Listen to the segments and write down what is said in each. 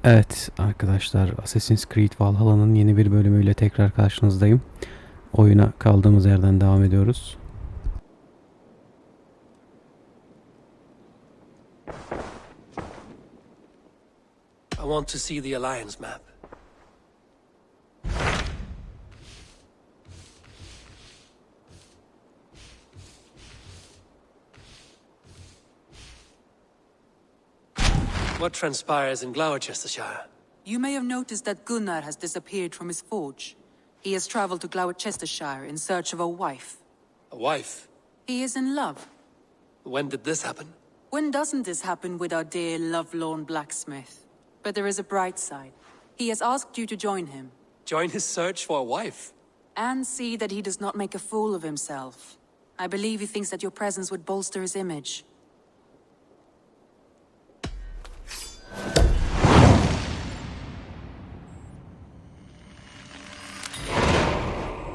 Evet arkadaşlar, Assassin's Creed Valhalla'nın yeni bir bölümüyle tekrar karşınızdayım. Oyuna kaldığımız yerden devam ediyoruz. I want to see the Alliance map. What transpires in Gloucestershire? You may have noticed that Gunnar has disappeared from his forge. He has traveled to Gloucestershire in search of a wife. A wife? He is in love. When did this happen? When doesn't this happen with our dear lovelorn blacksmith? But there is a bright side. He has asked you to join him. Join his search for a wife? And see that he does not make a fool of himself. I believe he thinks that your presence would bolster his image.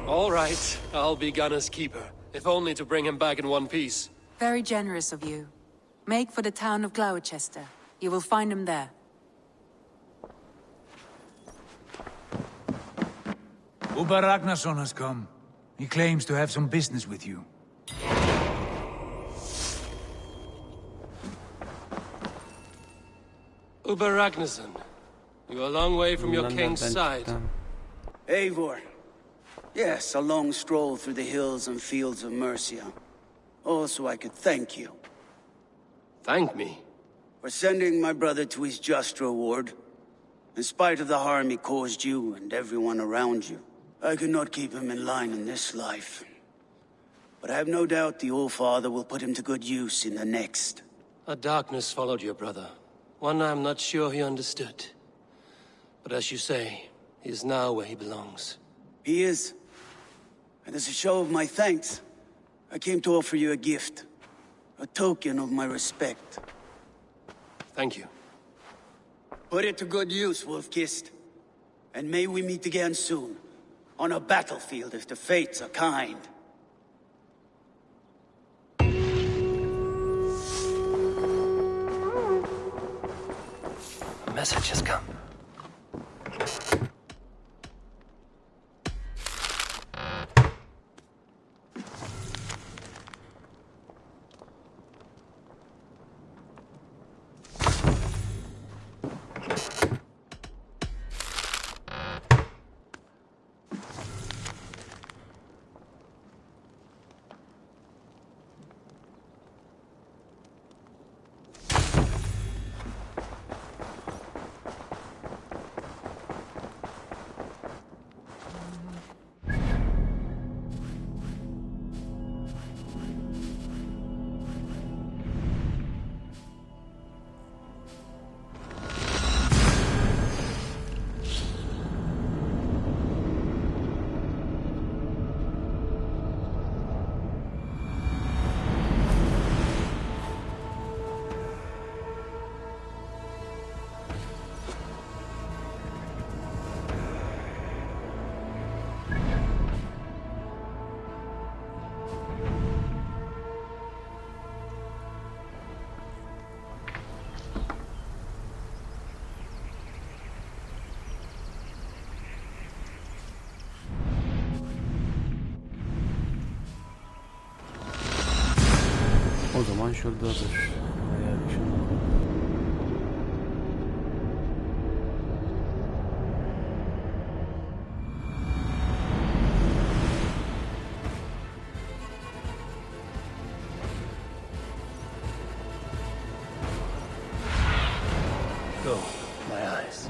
All right, I'll be Gunner's keeper, if only to bring him back in one piece. Very generous of you. Make for the town of Gloucester. You will find him there. Uber Ragnarsson has come. He claims to have some business with you. Uber Ragnarsson, you're a long way from your king's side. Eivor. Yes, a long stroll through the hills and fields of Mercia. Also, I could thank you. Thank me? For sending my brother to his just reward. In spite of the harm he caused you and everyone around you, I could not keep him in line in this life. But I have no doubt the All-Father will put him to good use in the next. A darkness followed your brother. One I'm not sure he understood. But as you say, he is now where he belongs. He is. And as a show of my thanks, I came to offer you a gift. A token of my respect. Thank you. Put it to good use, Wolf-Kissed. And may we meet again soon. On a battlefield if the fates are kind. A message has come. O zaman şuradadır. Veya şurada. Go, my eyes.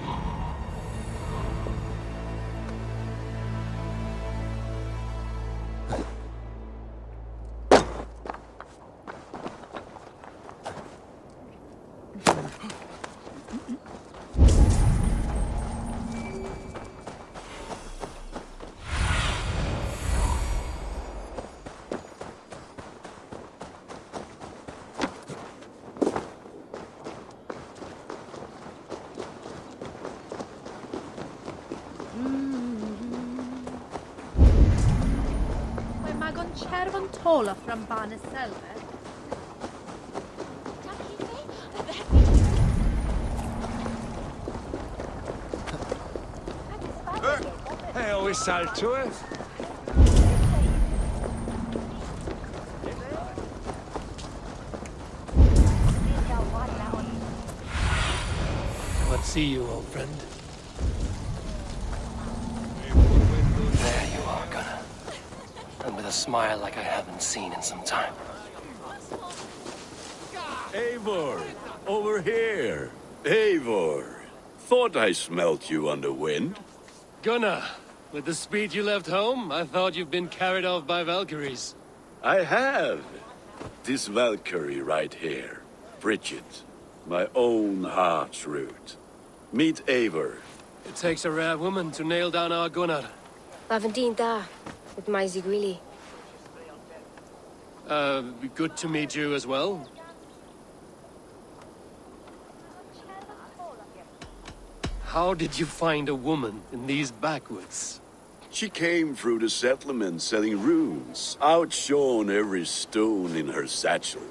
Cerfon tola from Barnes Selva. whistle to it? What see you, old friend? There you are, Gunnar. And with a smile like I haven't seen in some time. Eivor, over here. Eivor, thought I smelt you on the wind. Gunnar, with the speed you left home, I thought you'd been carried off by Valkyries. I have. This Valkyrie right here, Bridget, my own heart's root. Meet Eivor. It takes a rare woman to nail down our Gunnar. Lavandine da, with my Zigwili. Good to meet you as well. How did you find a woman in these backwoods? She came through the settlement selling runes, outshone every stone in her satchel.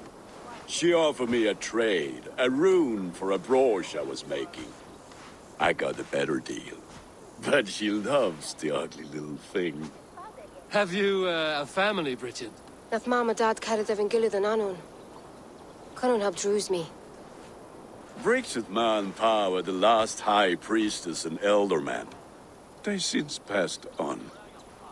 She offered me a trade, a rune for a brooch I was making. I got a better deal. But she loves the ugly little thing. Have you a family, Bridget? Nath mama dad carried evan gilid an anon. Cannon have drews me. Bridget Man Pa were the last high priestess and elderman. They since passed on.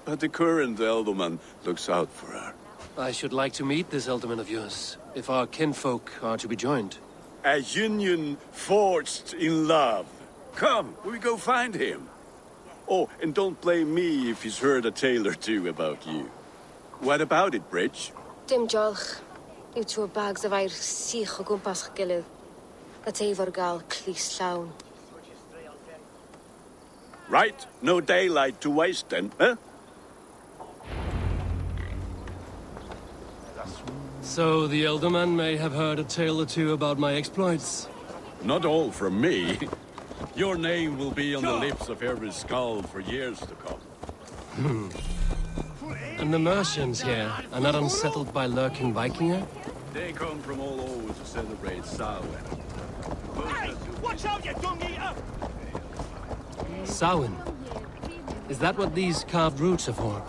But the current elderman looks out for her. I should like to meet this elderman of yours, if our kinfolk are to be joined. A union forged in love. Come, we go find him. Oh, and don't blame me if he's heard a tale or two about you. What about it, Bridge? Dim jolch. You two bags of air sich o gwmpas gilid. Gat Eivor gal clis llawn. Right, no daylight to waste then, huh? So the elderman may have heard a tale or two about my exploits. Not all from me. Your name will be on the lips of every skald for years to come. And the Mercians here are not unsettled by lurking Vikinger? They come from all over to celebrate Samhain. Watch out, you dung eater! Samhain. Is that what these carved roots are for?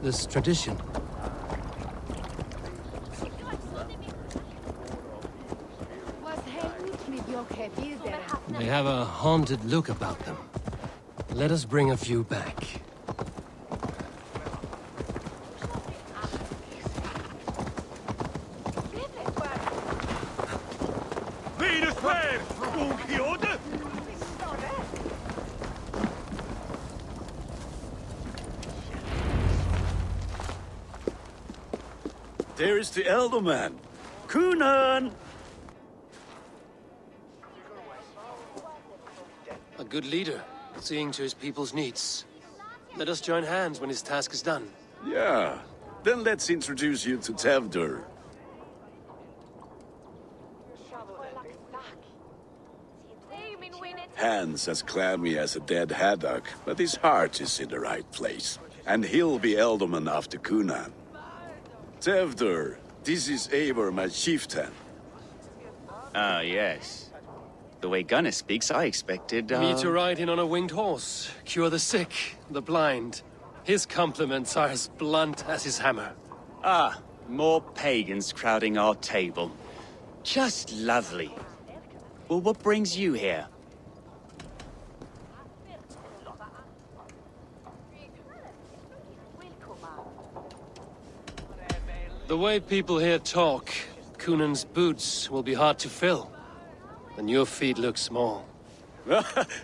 This tradition? They have a haunted look about them. Let us bring a few back. There is the elderman. Kunan! A good leader, seeing to his people's needs. Let us join hands when his task is done. Yeah. Then let's introduce you to Tevdur. Hands as clammy as a dead haddock, but his heart is in the right place. And he'll be elderman after Kunan. Tevdur, this is Eivor, my chieftain. Ah, yes. The way Gunnar speaks, I expected, Me to ride in on a winged horse, cure the sick, the blind. His compliments are as blunt as his hammer. Ah, more pagans crowding our table. Just lovely. Well, what brings you here? The way people here talk, Kunan's boots will be hard to fill. And your feet look small.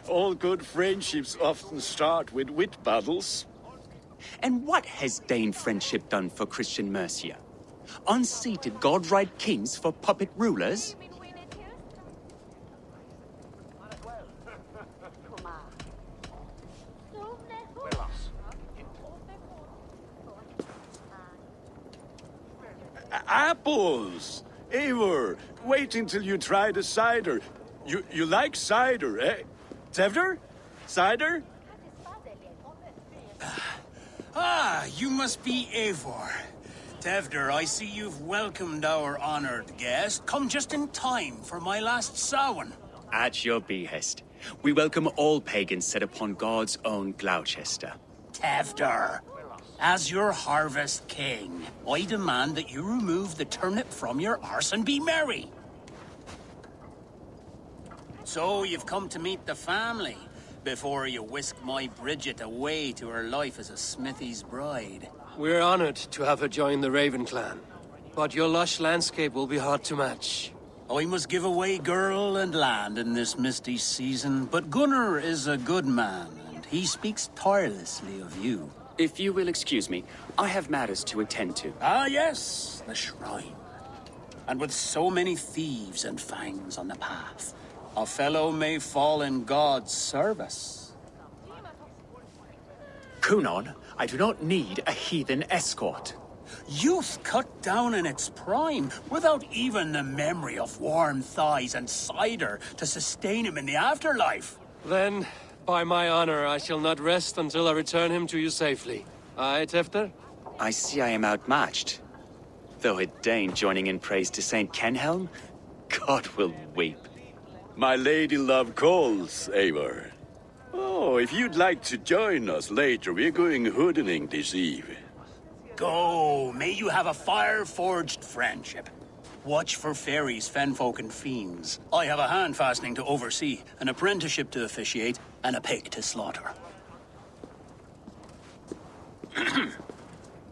All good friendships often start with wit battles. And what has Dane friendship done for Christian Mercia? Unseated god-right kings for puppet rulers? Apples! Eivor, wait until you try the cider. You like cider, eh? Tevdur? Cider? Ah, you must be Eivor. Tevdur, I see you've welcomed our honored guest. Come just in time for my last Samhain. At your behest. We welcome all pagans set upon God's own Gloucester. Tevder, as your harvest king, I demand that you remove the turnip from your arse and be merry. So you've come to meet the family before you whisk my Bridget away to her life as a smithy's bride. We're honored to have her join the Raven clan, but your lush landscape will be hard to match. I must give away girl and land in this misty season, but Gunnar is a good man, and he speaks tirelessly of you. If you will excuse me, I have matters to attend to. Ah, yes, the shrine. And with so many thieves and fangs on the path, a fellow may fall in God's service. Kunon, I do not need a heathen escort. Youth cut down in its prime, without even the memory of warm thighs and cider to sustain him in the afterlife. Then, by my honor, I shall not rest until I return him to you safely. Aye, Tefter? I see I am outmatched. Though a Dane joining in praise to Saint Kenhelm, God will weep. My lady love calls, Eivor. Oh, if you'd like to join us later, we're going hoodening this eve. Go, may you have a fire-forged friendship. Watch for fairies, fenfolk, and fiends. I have a hand fastening to oversee, an apprenticeship to officiate, and a pig to slaughter.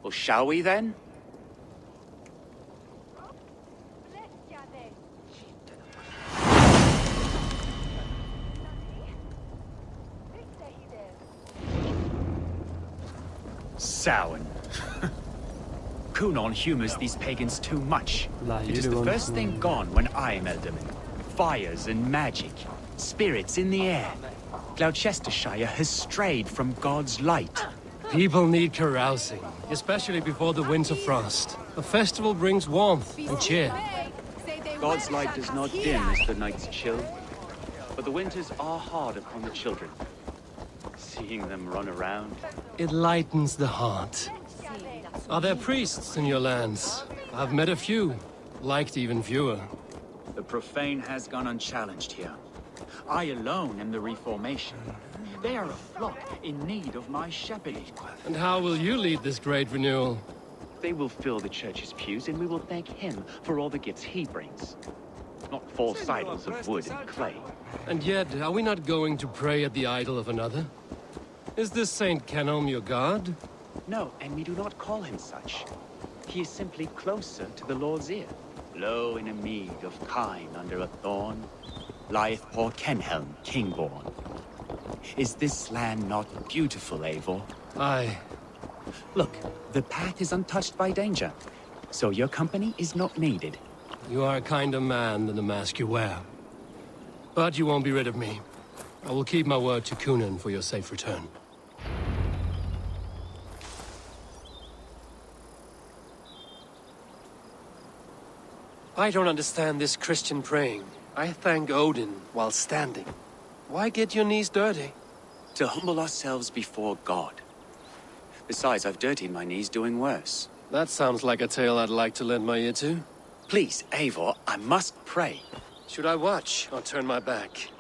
Well, shall we then? Samhain. Kunon humors these pagans too much. It is the first thing gone when I am Elderman. Fires and magic, spirits in the air. Gloucestershire has strayed from God's light. People need carousing, especially before the winter frost. A festival brings warmth and cheer. God's light does not dim as the nights chill, but the winters are hard upon the children. Seeing them run around. It lightens the heart. Are there priests in your lands? I've met a few, liked even fewer. The profane has gone unchallenged here. I alone am the reformation. They are a flock in need of my shepherding. And how will you lead this great renewal? They will fill the church's pews, and we will thank him for all the gifts he brings. Not false idols of wood and clay. And yet, are we not going to pray at the idol of another? Is this Saint Kenelm your god? No, and we do not call him such. He is simply closer to the Lord's ear. Low in a mead of kine under a thorn, lieth poor Kenhelm, king-born. Is this land not beautiful, Eivor? Aye. Look, the path is untouched by danger, so your company is not needed. You are a kinder man than the mask you wear. But you won't be rid of me. I will keep my word to Kunan for your safe return. I don't understand this Christian praying. I thank Odin while standing. Why get your knees dirty? To humble ourselves before God. Besides, I've dirtied my knees doing worse. That sounds like a tale I'd like to lend my ear to. Please, Eivor, I must pray. Should I watch or turn my back?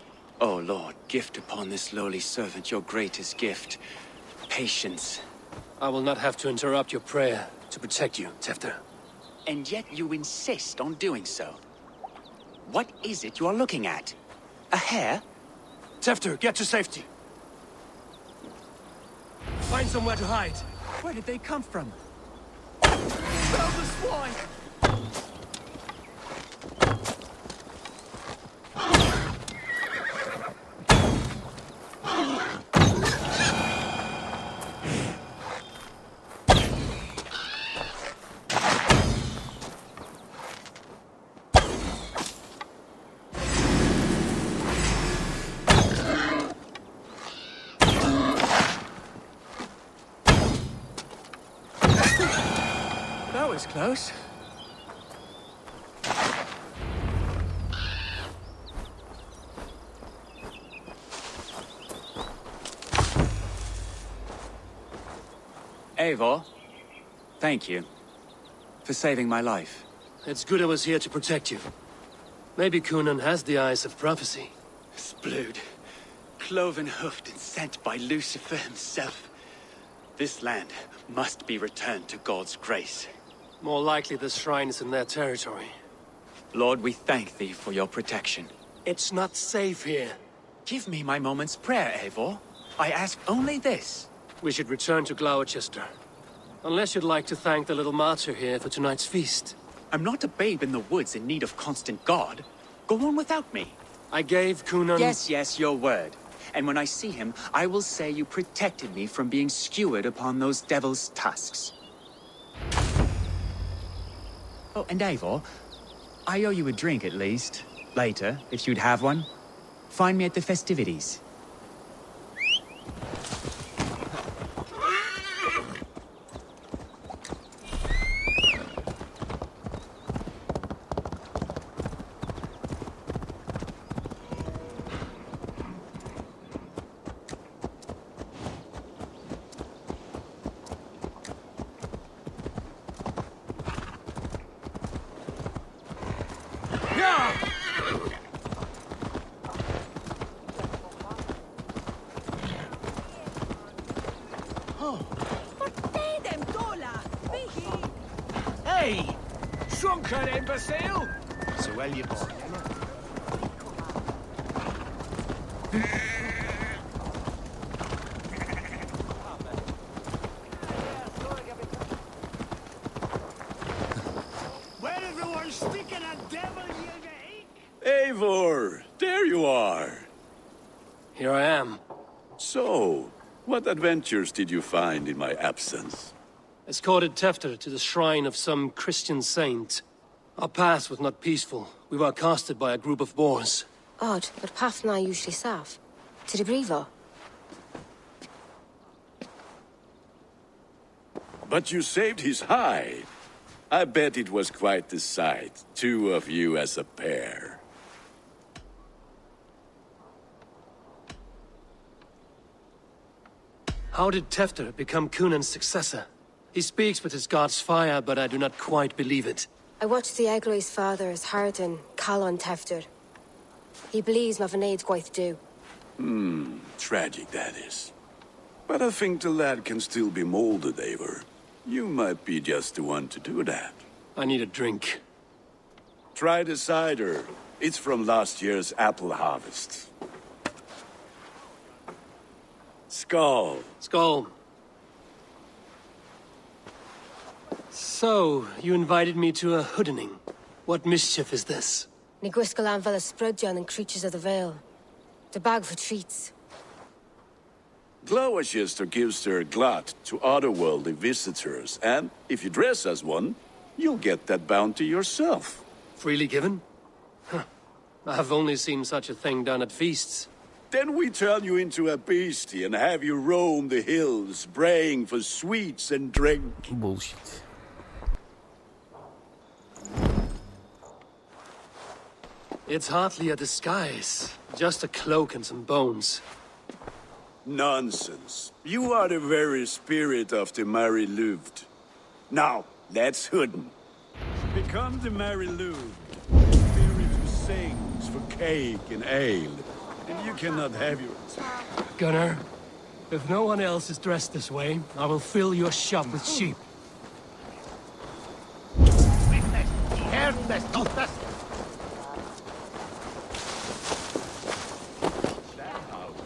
Oh, Lord, gift upon this lowly servant your greatest gift. Patience. I will not have to interrupt your prayer to protect you, Tefter. And yet you insist on doing so. What is it you are looking at? A hare? Tefter, get to safety. Find somewhere to hide. Where did they come from? Found the swine! That was close. Eivor, thank you for saving my life. It's good I was here to protect you. Maybe Kunan has the eyes of prophecy. Splood, cloven-hoofed and sent by Lucifer himself. This land must be returned to God's grace. More likely the shrine is in their territory. Lord, we thank thee for your protection. It's not safe here. Give me my moment's prayer, Eivor. I ask only this. We should return to Gloucester. Unless you'd like to thank the little martyr here for tonight's feast. I'm not a babe in the woods in need of constant guard. Go on without me. I gave Cunan... Yes, your word. And when I see him, I will say you protected me from being skewered upon those devil's tusks. Oh, and Eivor, I owe you a drink at least. Later, if you'd have one. Find me at the festivities. Hey! Shrunken imbecile! So well you boy. Where everyone's sticking a devil, you ache? Eivor, there you are. Here I am. So, what adventures did you find in my absence? Escorted Tefter to the shrine of some Christian saint. Our path was not peaceful. We were accosted by a group of boars. Odd, but path na usually safe. To the Brevo. But you saved his hide. I bet it was quite the sight, two of you as a pair. How did Tefter become Cunan's successor? He speaks with his god's fire, but I do not quite believe it. I watched the Egroy's father as Harden, Calon Tefter. He believes Mavanade quite do. Tragic that is. But I think the lad can still be molded, Eivor. You might be just the one to do that. I need a drink. Try the cider. It's from last year's apple harvest. Skull. Skull. So, you invited me to a hoodening. What mischief is this? Niguiscalan Vela Sprudjan and Creatures of the Vale. The bag for treats. Gloucester gives their glut to otherworldly visitors, and if you dress as one, you'll get that bounty yourself. Freely given? Huh. I have only seen such a thing done at feasts. Then we turn you into a beastie and have you roam the hills, braying for sweets and drink. Bullshit. It's hardly a disguise. Just a cloak and some bones. Nonsense. You are the very spirit of the Mary Louved. Now, let's hooden. Become the Mary Louved, the spirit who sings for cake and ale. And you cannot have your... Gunnar, if no one else is dressed this way, I will fill your shop with sheep.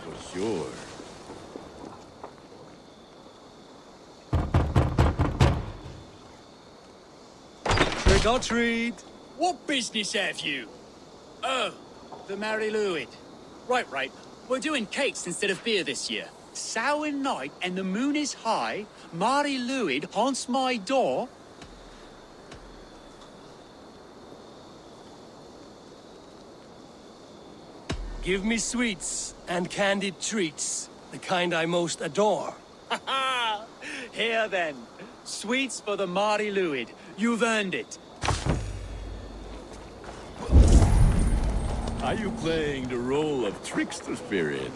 For sure. Trick or treat! What business have you? Oh, the Mary Louid. Right. We're doing cakes instead of beer this year. Samhain night and the moon is high. Mary Louid haunts my door. Give me sweets and candied treats, the kind I most adore. Ha ha! Here then. Sweets for the Mary Louid. You've earned it. Are you playing the role of trickster spirit?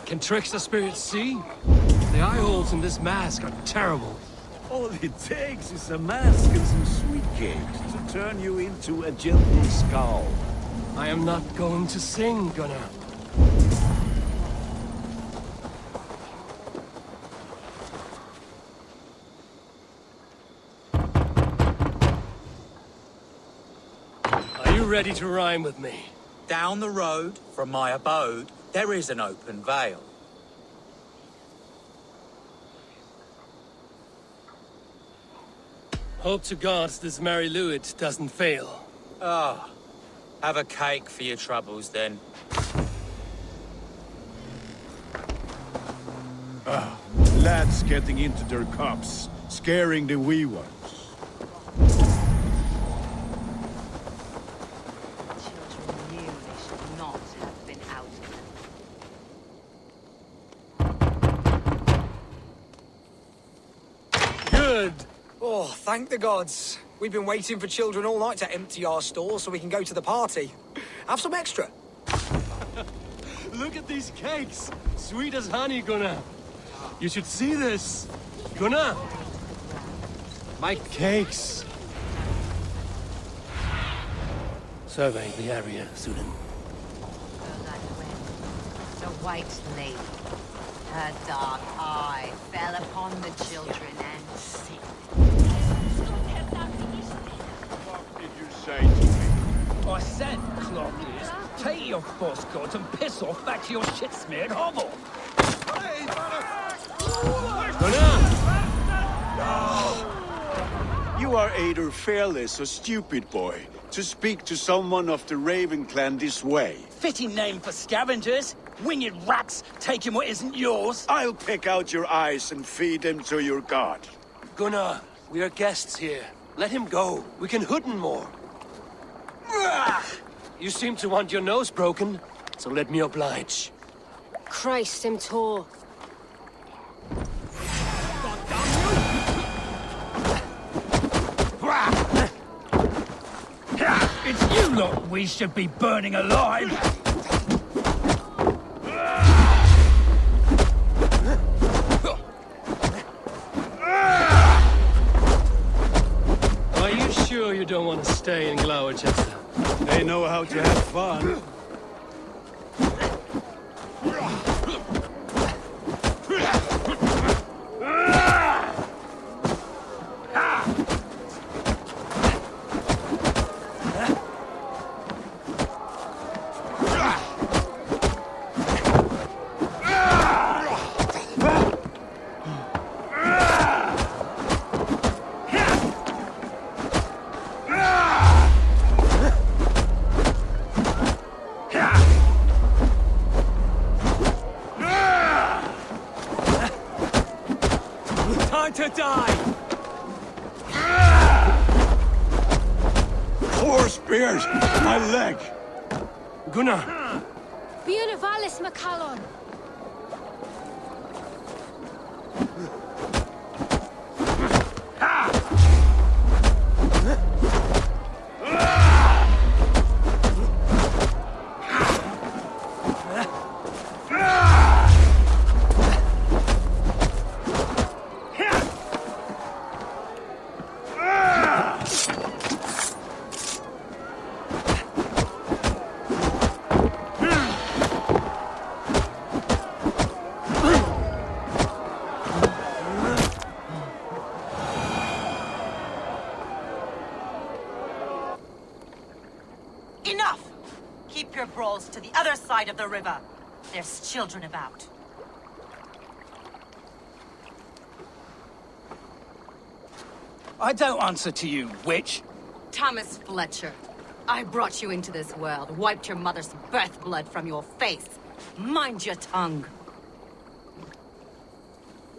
Can trickster spirits see? The eye holes in this mask are terrible. All it takes is a mask and some sweet cakes to turn you into a gentle skull. I am not going to sing, Gunnar. ready to rhyme with me? Down the road from my abode, there is an open vale. Hope to God this Mary Lewis doesn't fail. Ah, have a cake for your troubles then. Lads getting into their cups, scaring the wee ones. Children knew they should not have been out. Good! Oh, thank the gods. We've been waiting for children all night to empty our stores so we can go to the party. Have some extra. Look at these cakes! Sweet as honey, Gunnar. You should see this. Gunnar! My cakes! Survey the area, Sudan. The White Lady. Her dark eye fell upon the children and sick. What did you say to me? I said, Claudius, take your false gods and piss off back to your shit-smeared hovel. You are either fearless or stupid, boy, to speak to someone of the Raven clan this way. Fitting name for scavengers. Winged rats taking what isn't yours. I'll pick out your eyes and feed them to your god. Gunnar, we are guests here. Let him go. We can hooten more. You seem to want your nose broken, so let me oblige. Christ, him tall. It's you lot we should be burning alive. Are you sure you don't want to stay in Gloucester? They know how to have fun. Time to die! Four spears! My leg! Gunnar! Buenavallis Macallon. Enough! Keep your brawls to the other side of the river. There's children about. I don't answer to you, witch. Thomas Fletcher, I brought you into this world, wiped your mother's birth blood from your face. Mind your tongue.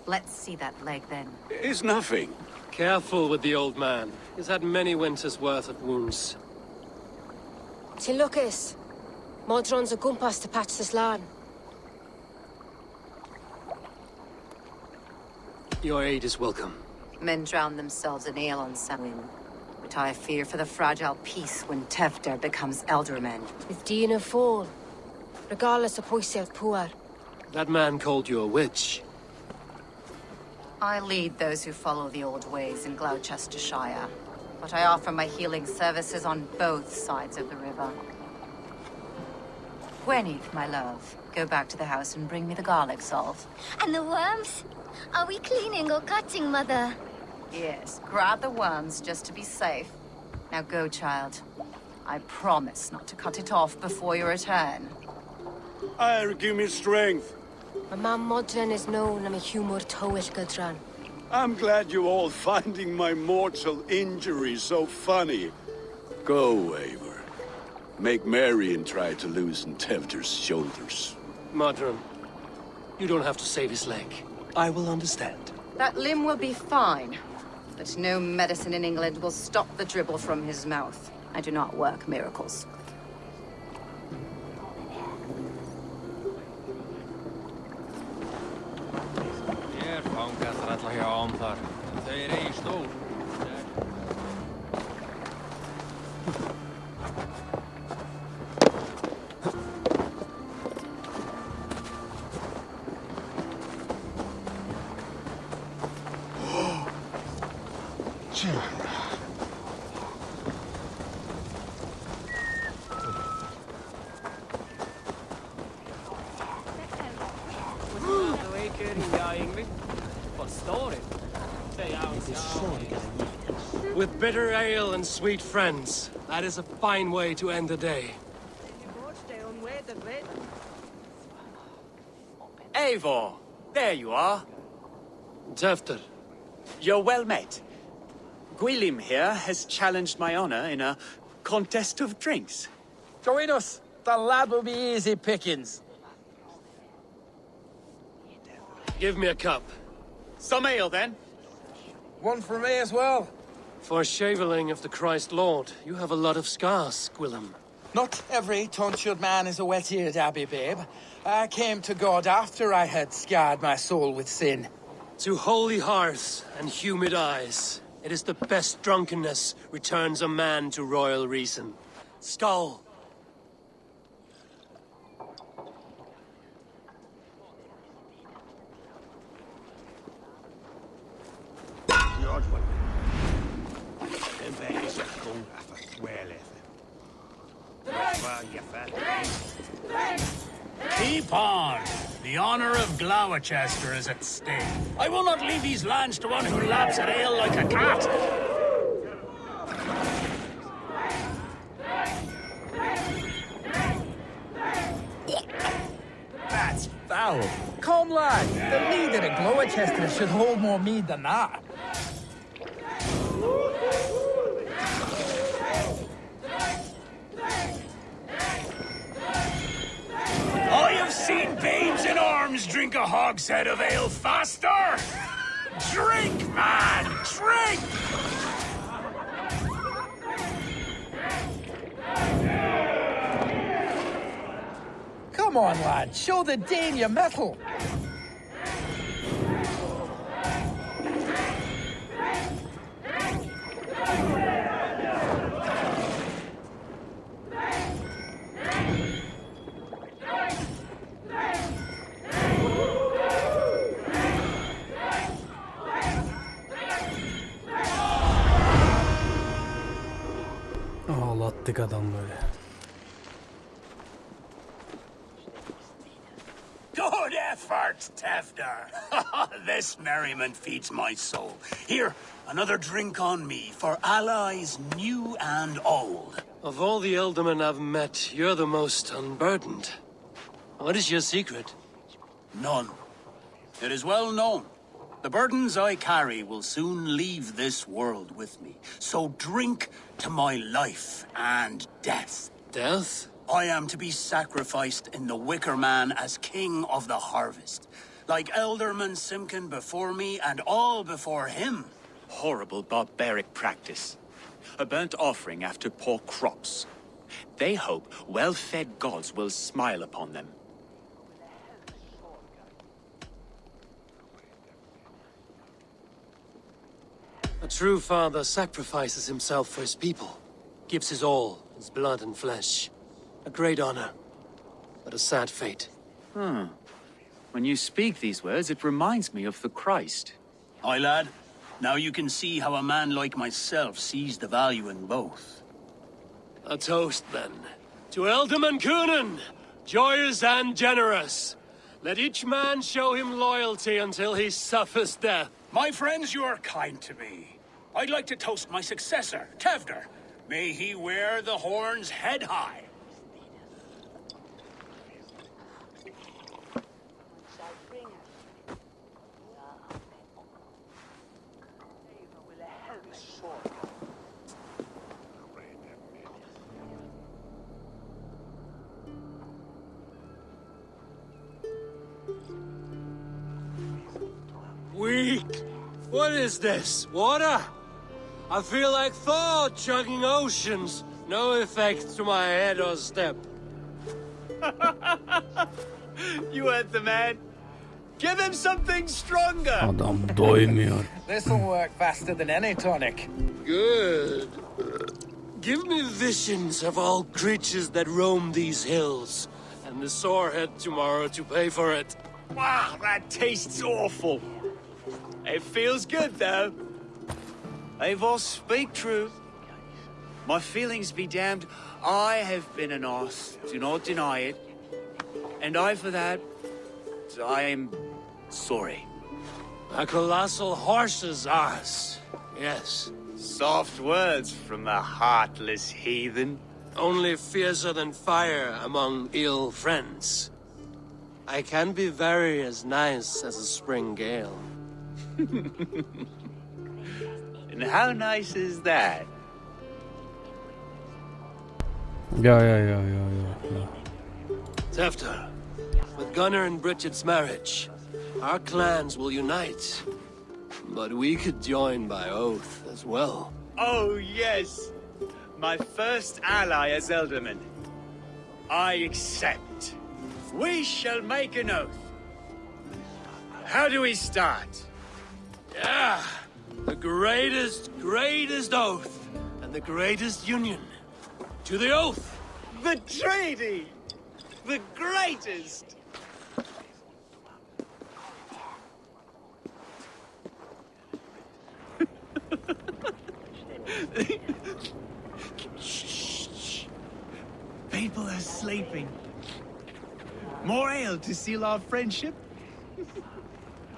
Let's see that leg then. It's nothing. Careful with the old man. He's had many winters' worth of wounds. Till Lucas. Modron's a gumpas to patch this land. Your aid is welcome. Men drown themselves in ale on Samhain. But I fear for the fragile peace when Tefter becomes eldermen. With Dina fall. Regardless of Poisiel Puar. That man called you a witch. I lead those who follow the old ways in Gloucestershire, but I offer my healing services on both sides of the river. Gweneth, my love, go back to the house and bring me the garlic salt. And the worms? Are we cleaning or cutting, Mother? Yes, grab the worms just to be safe. Now go, child. I promise not to cut it off before your return. Give me strength. My mam modern is known am a humor towish gadran. I'm glad you're all finding my mortal injury so funny. Go, Eivor. Make merry and try to loosen Tevder's shoulders. Modron, you don't have to save his leg. I will understand. That limb will be fine, but no medicine in England will stop the dribble from his mouth. I do not work miracles. With bitter ale and sweet friends, that is a fine way to end the day. Eivor, there you are. Tevder. You're well met. Gwilym here has challenged my honor in a contest of drinks. Join us. The lad will be easy pickings. Give me a cup. Some ale, then. One for me as well. For shaveling of the Christ Lord, you have a lot of scars, Gwilym. Not every tonsured man is a wet-eared Abbey, babe. I came to God after I had scarred my soul with sin. To holy hearts and humid eyes, it is the best drunkenness returns a man to royal reason. Skull. Keep on. The honor of Gloucester is at stake. I will not leave these lands to one who laps at ale like a cat. That's foul. Come, lad. The leader of Gloucester should hold more mead than that. I have seen babes in arms drink a hogshead of ale faster. Drink, man, drink! Come on, lad. Show the Dane your mettle. Ağlattık adamları. Good effort, Tevder. This merriment feeds my soul. Here, another drink on me for allies new and old. Of all the ealdormen I've met, you're the most unburdened. What is your secret? None. It is well known. The burdens I carry will soon leave this world with me. So drink to my life and death. Death? I am to be sacrificed in the Wicker Man as king of the harvest. Like Elderman Simkin before me and all before him. Horrible barbaric practice. A burnt offering after poor crops. They hope well-fed gods will smile upon them. A true father sacrifices himself for his people. Gives his all, his blood and flesh. A great honor, but a sad fate. When you speak these words, it reminds me of the Christ. Aye, lad. Now you can see how a man like myself sees the value in both. A toast, then. To Ealdorman Coonan, joyous and generous. Let each man show him loyalty until he suffers death. My friends, you are kind to me. I'd like to toast my successor, Tevder. May he wear the horns head high. Weak! What is this? Water? I feel like Thor chugging oceans. No effect to my head or step. You heard the man. Give him something stronger. Adam doymuyor. This'll work faster than any tonic. Good. Give me visions of all creatures that roam these hills, and the sorehead tomorrow to pay for it. Wow, that tastes awful. It feels good, though. Eivor, speak truth. My feelings be damned. I have been an ass, do not deny it. And I, for that, I am sorry. A colossal horse's ass, yes. Soft words from the heartless heathen. Only fiercer than fire among ill friends. I can be very as nice as a spring gale. And how nice is that? Ya. Tefter, with Gunnar and Bridget's marriage, our clans will unite. But we could join by oath as well. Oh, yes. My first ally as Elderman. I accept. We shall make an oath. How do we start? Yeah, the greatest oath, and the greatest union. To the oath! The treaty! The greatest! Shh. People are sleeping. More ale to seal our friendship?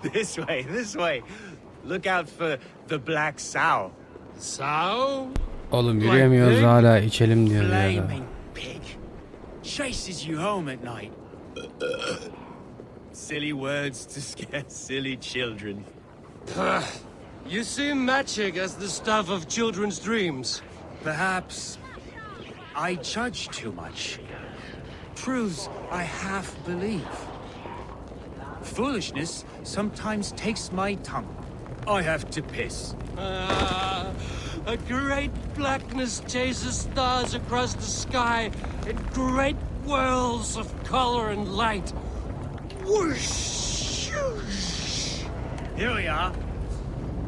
This way. Look out for the black sow. Sow? Oğlum yürüyemiyoruz hala içelim diyor ya. Flaming pig. Chases you home at night. Silly words to scare silly children. You see magic as the stuff of children's dreams. Perhaps I judge too much. Truths I half believe. Foolishness sometimes takes my tongue. I have to piss. A great blackness chases stars across the sky in great whirls of color and light. Whoosh! Here we are.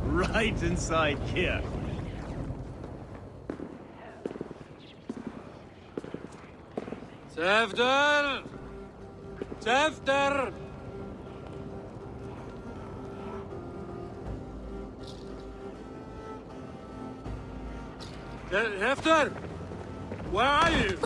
Right inside here. Tefter! Tefter! Tefter! Where are you?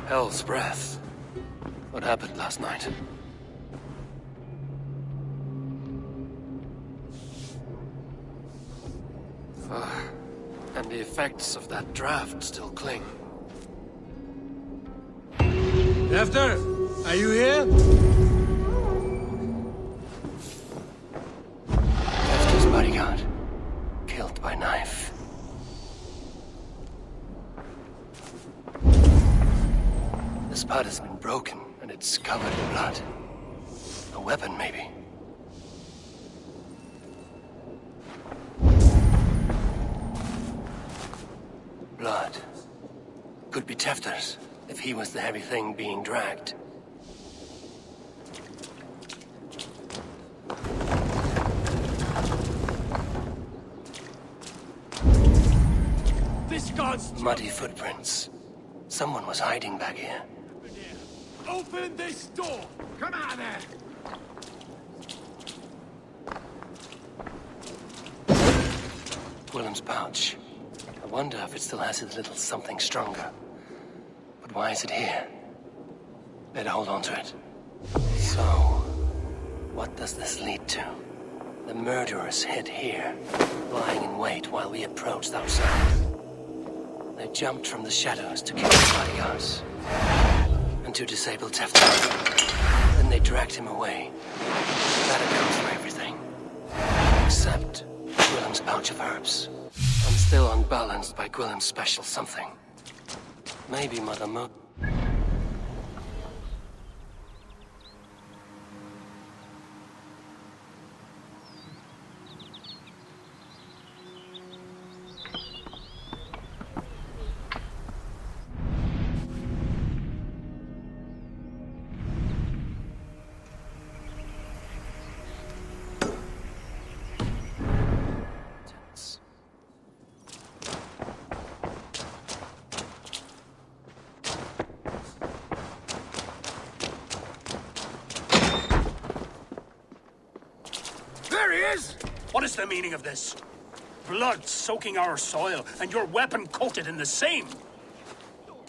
Hell's breath. What happened last night? And the effects of that draft still cling. Tefter, are you here? Tefter's bodyguard, killed by knife. broken, and it's covered in blood. A weapon, maybe. Blood. Could be Tefter's, if he was the heavy thing being dragged. This god's Muddy footprints. Someone was hiding back here. Open this door! Come out there! Willem's pouch. I wonder if it still has a little something stronger. But why is it here? Better hold on to it. So, what does this lead to? The murderers hid here, lying in wait while we approached outside. They jumped from the shadows to kill the bodyguards and to disable Tefter. Then they dragged him away. That accounts for everything. Except Willem's pouch of herbs. I'm still unbalanced by Willem's special something. Maybe Mother Mo... There he is! What is the meaning of this? Blood soaking our soil, and your weapon coated in the same!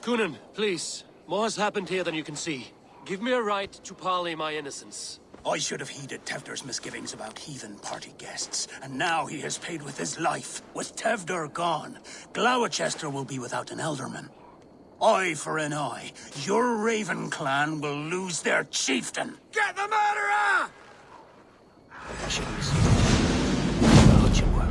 Coonan, please. More has happened here than you can see. Give me a right to parley my innocence. I should have heeded Tevder's misgivings about heathen party guests, and now he has paid with his life. With Tevder gone, Gloucester will be without an elderman. Eye for an eye. Your Raven clan will lose their chieftain. Get the murderer! Should we see? How it should work.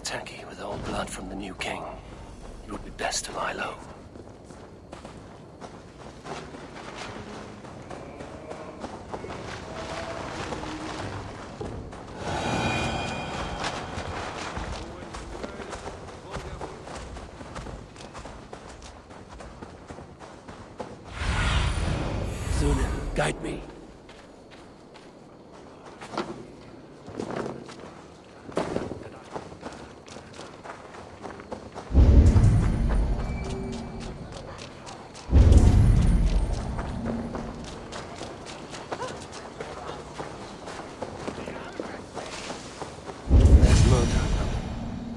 Tacky with old blood from the new king. It would be best to lie low. Thunen, guide me.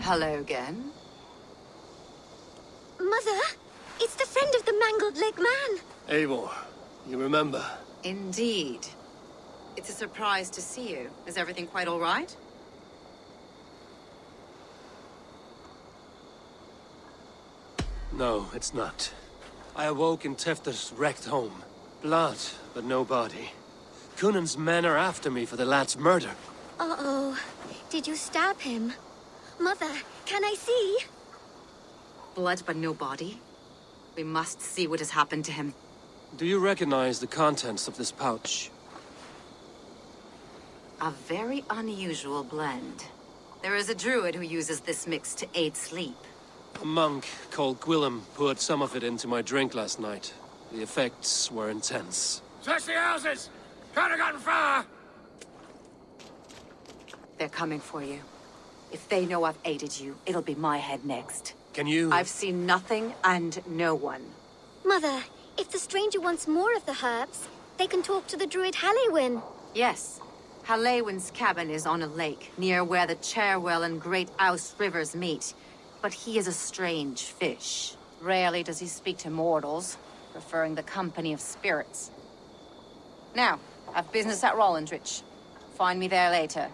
Hello again. Mother, it's the friend of the mangled leg man. Eivor, you remember? Indeed. It's a surprise to see you. Is everything quite all right? No, it's not. I awoke in Tefter's wrecked home. Blood, but no body. Coonan's men are after me for the lad's murder. Uh-oh. Did you stab him? Mother, can I see? Blood but no body? We must see what has happened to him. Do you recognize the contents of this pouch? A very unusual blend. There is a druid who uses this mix to aid sleep. A monk called Gwillem poured some of it into my drink last night. The effects were intense. Search the houses! Can't have gotten far! They're coming for you. If they know I've aided you, it'll be my head next. Can you... I've seen nothing and no one. Mother, if the stranger wants more of the herbs, they can talk to the druid Halliwyn. Yes, Halewin's cabin is on a lake, near where the Cherwell and Great Ouse rivers meet. But he is a strange fish. Rarely does he speak to mortals, preferring the company of spirits. Now, I've business at Rollindrich. Find me there later.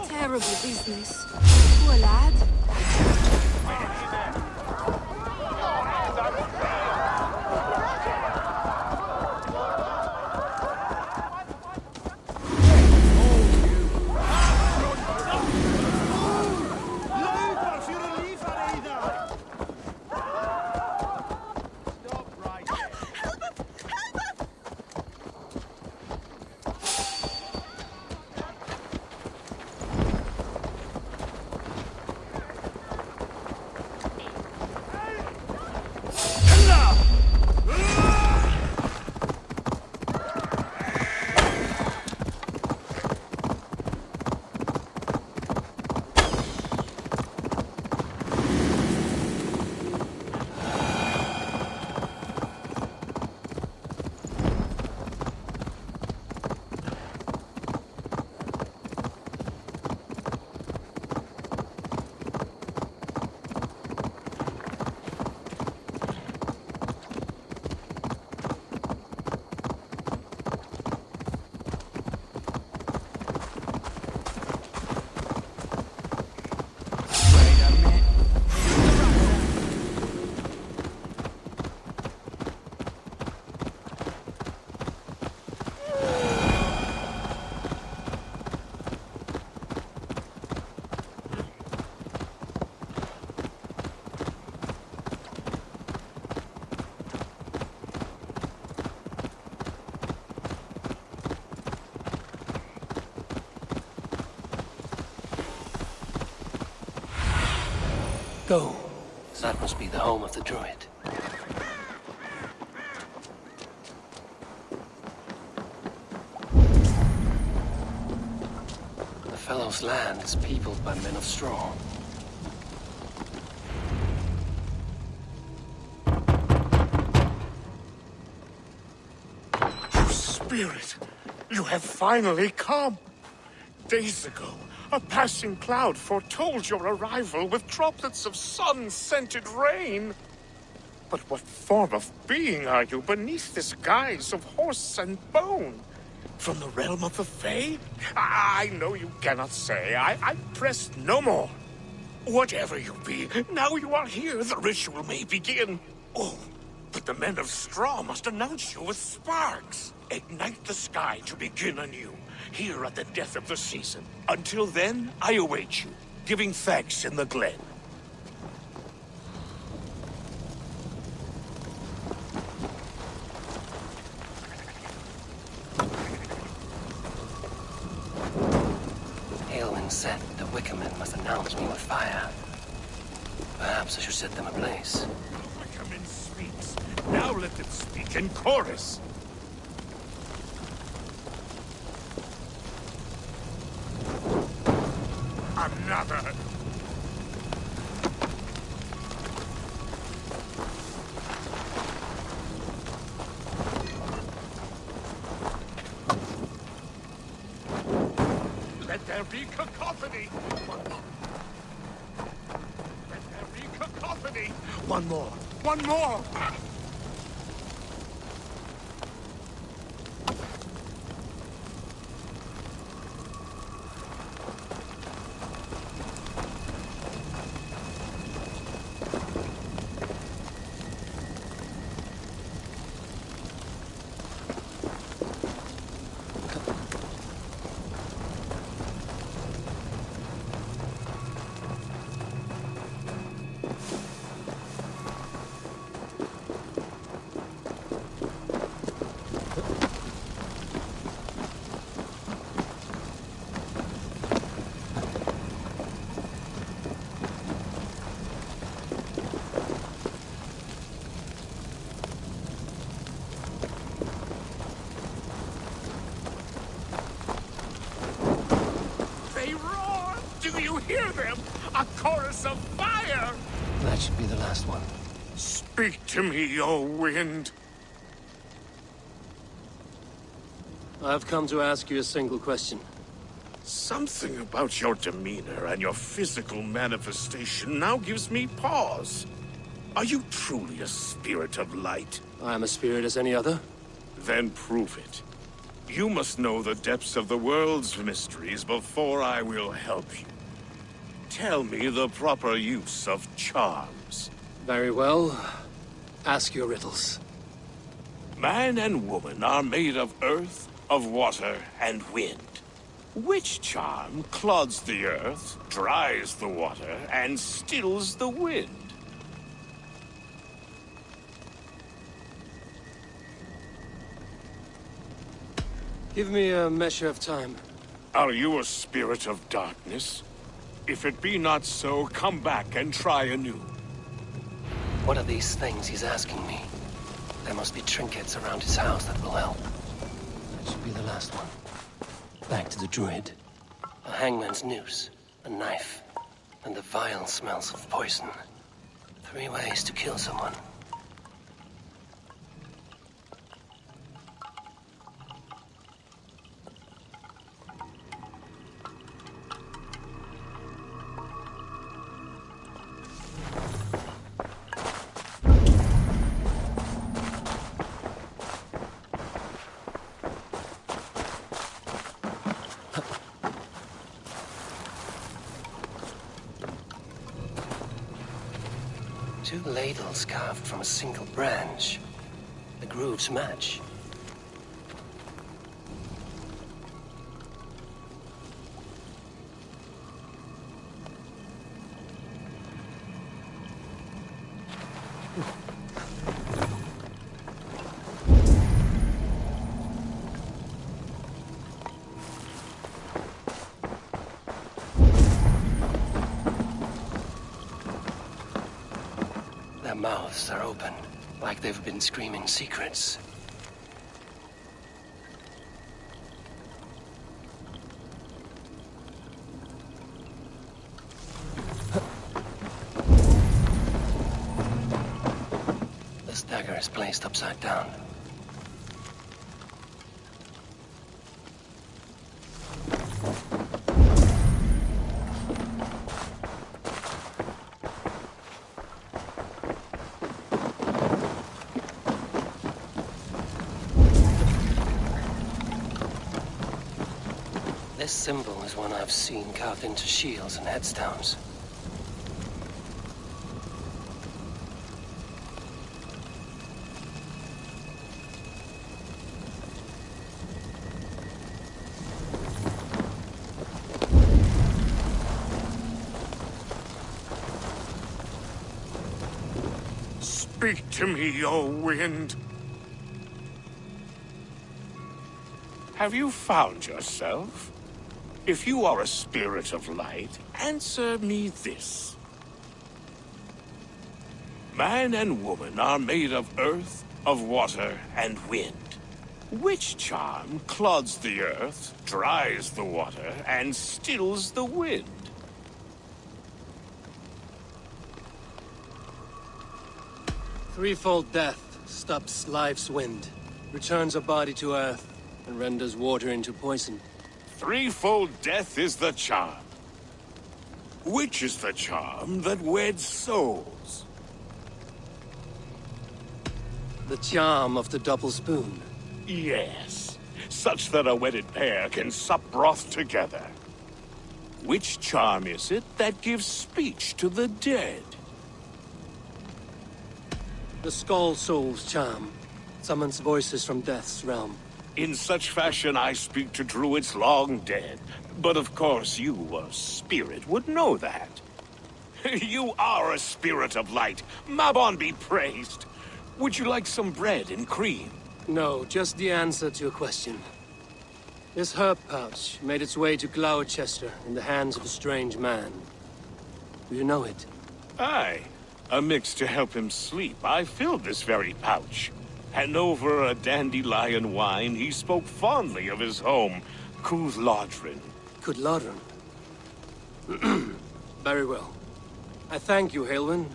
Terrible business. Poor lad. Go. That must be the home of the druid. The fellow's land is peopled by men of straw. Spirit, you have finally come. Days ago, a passing cloud foretold your arrival with droplets of sun-scented rain. But what form of being are you beneath this guise of horse and bone? From the realm of the Fae? I know you cannot say. I press no more. Whatever you be, now you are here, the ritual may begin. Oh, but the men of straw must announce you with sparks. Ignite the sky to begin anew, here at the death of the season. Until then, I await you, giving thanks in the glen. Aelwyn said the Wickermen must announce me with fire. Perhaps I should set them ablaze. The Wickerman speaks. Now let them speak in chorus. Another. Let there be cacophony. Let there be cacophony. company. One more. One more. Hear them! A chorus of fire! That should be the last one. Speak to me, O wind. I've come to ask you a single question. Something about your demeanor and your physical manifestation now gives me pause. Are you truly a spirit of light? I am a spirit as any other. Then prove it. You must know the depths of the world's mysteries before I will help you. Tell me the proper use of charms. Very well. Ask your riddles. Man and woman are made of earth, of water, and wind. Which charm clods the earth, dries the water, and stills the wind? Give me a measure of time. Are you a spirit of darkness? If it be not so, come back and try anew. What are these things he's asking me? There must be trinkets around his house that will help. That should be the last one. Back to the druid. A hangman's noose, a knife, and the vile smells of poison. 3 ways to kill someone. Two ladles carved from a single branch. The grooves match. Their mouths are open, like they've been screaming secrets. This dagger is placed upside down. This symbol is one I've seen carved into shields and headstones. Speak to me, O wind. Have you found yourself? If you are a spirit of light, answer me this. Man and woman are made of earth, of water, and wind. Which charm clods the earth, dries the water, and stills the wind? Threefold death stops life's wind, returns a body to earth, and renders water into poison. Threefold death is the charm. Which is the charm that weds souls? The charm of the double spoon. Yes, such that a wedded pair can sup broth together. Which charm is it that gives speech to the dead? The Skull Soul's charm summons voices from death's realm. In such fashion I speak to druids long dead. But of course you, a spirit, would know that. You are a spirit of light. Mabon be praised. Would you like some bread and cream? No, just the answer to your question. This herb pouch made its way to Gloucester in the hands of a strange man. Do you know it? Aye. A mix to help him sleep. I filled this very pouch. And over a dandelion wine, he spoke fondly of his home, Cúthládrin. Cúthládrin? Very well. I thank you, Halwyn,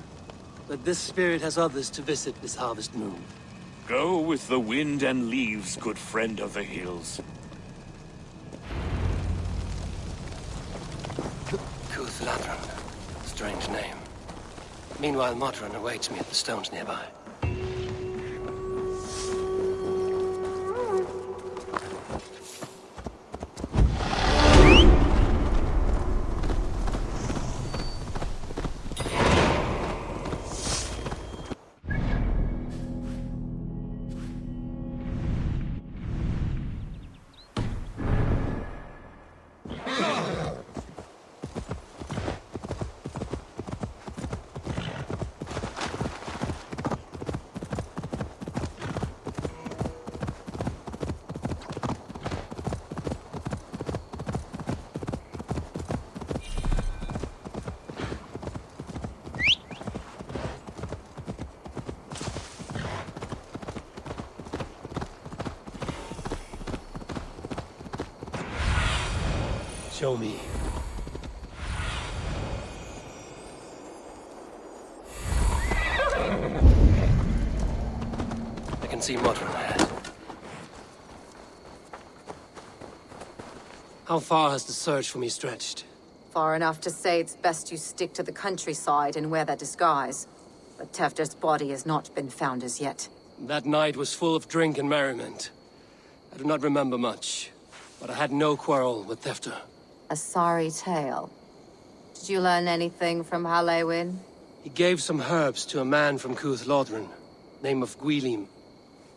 that this spirit has others to visit this harvest moon. Go with the wind and leaves, good friend of the hills. Cúthládrin. Strange name. Meanwhile, Modron awaits me at the stones nearby. Show me. I can see Modron ahead. How far has the search for me stretched? Far enough to say it's best you stick to the countryside and wear that disguise. But Tefder's body has not been found as yet. That night was full of drink and merriment. I do not remember much, but I had no quarrel with Tefder. A sorry tale. Did you learn anything from Halewin? He gave some herbs to a man from Cúthládrin, name of Gwilym.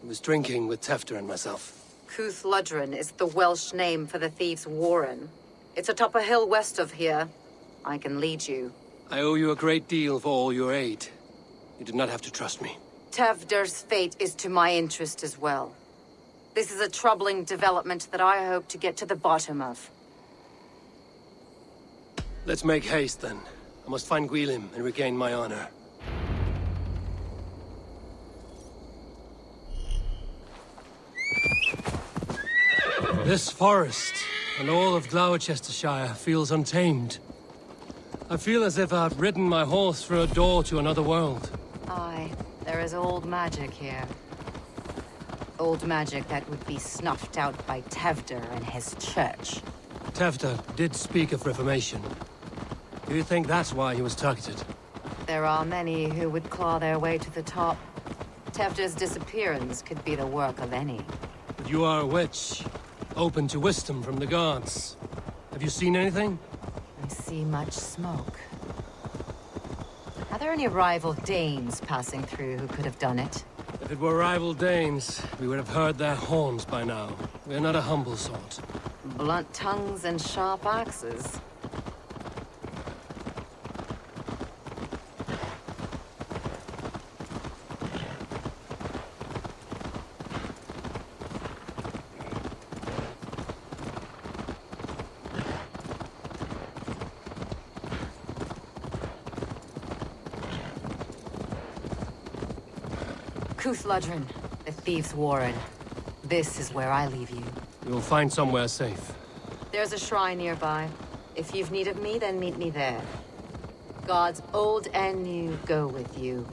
He was drinking with Tefder and myself. Cúthládrin is the Welsh name for the thieves' warren. It's atop a hill west of here. I can lead you. I owe you a great deal for all your aid. You did not have to trust me. Tefder's fate is to my interest as well. This is a troubling development that I hope to get to the bottom of. Let's make haste, then. I must find Gwilym and regain my honor. This forest, and all of Gloucestershire, feels untamed. I feel as if I've ridden my horse through a door to another world. Aye, there is old magic here. Old magic that would be snuffed out by Tefder and his church. Tefder did speak of reformation. Do you think that's why he was targeted? There are many who would claw their way to the top. Tefder's disappearance could be the work of any. But you are a witch, open to wisdom from the gods. Have you seen anything? I see much smoke. Are there any rival Danes passing through who could have done it? If it were rival Danes, we would have heard their horns by now. We are not a humble sort. Blunt tongues and sharp axes. Cúthládrin, the thieves' warren. This is where I leave you. You will find somewhere safe. There's a shrine nearby. If you've need of me, then meet me there. Gods old and new go with you.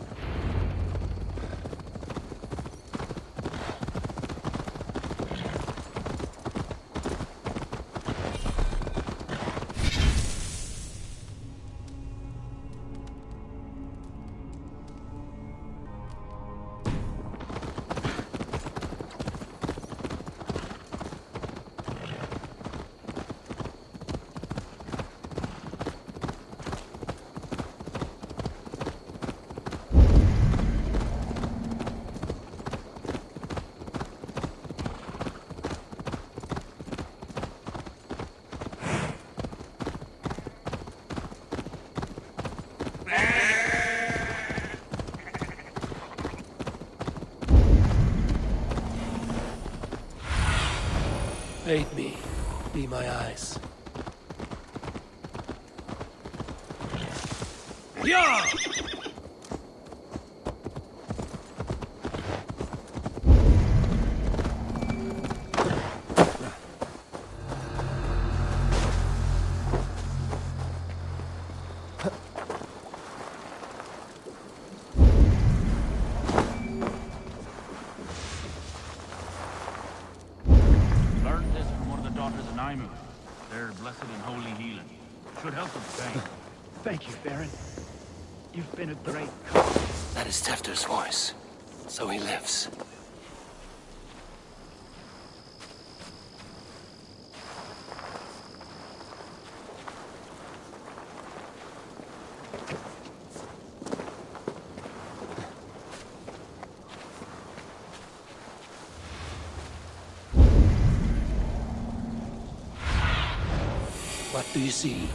Be my eyes. Yeah! Learned this from one of the daughters of Naimu. They're blessed and holy healing. Should help with the pain. Thank you, Baron. You've been a great... That is Tefter's voice. So he lives. What do you see?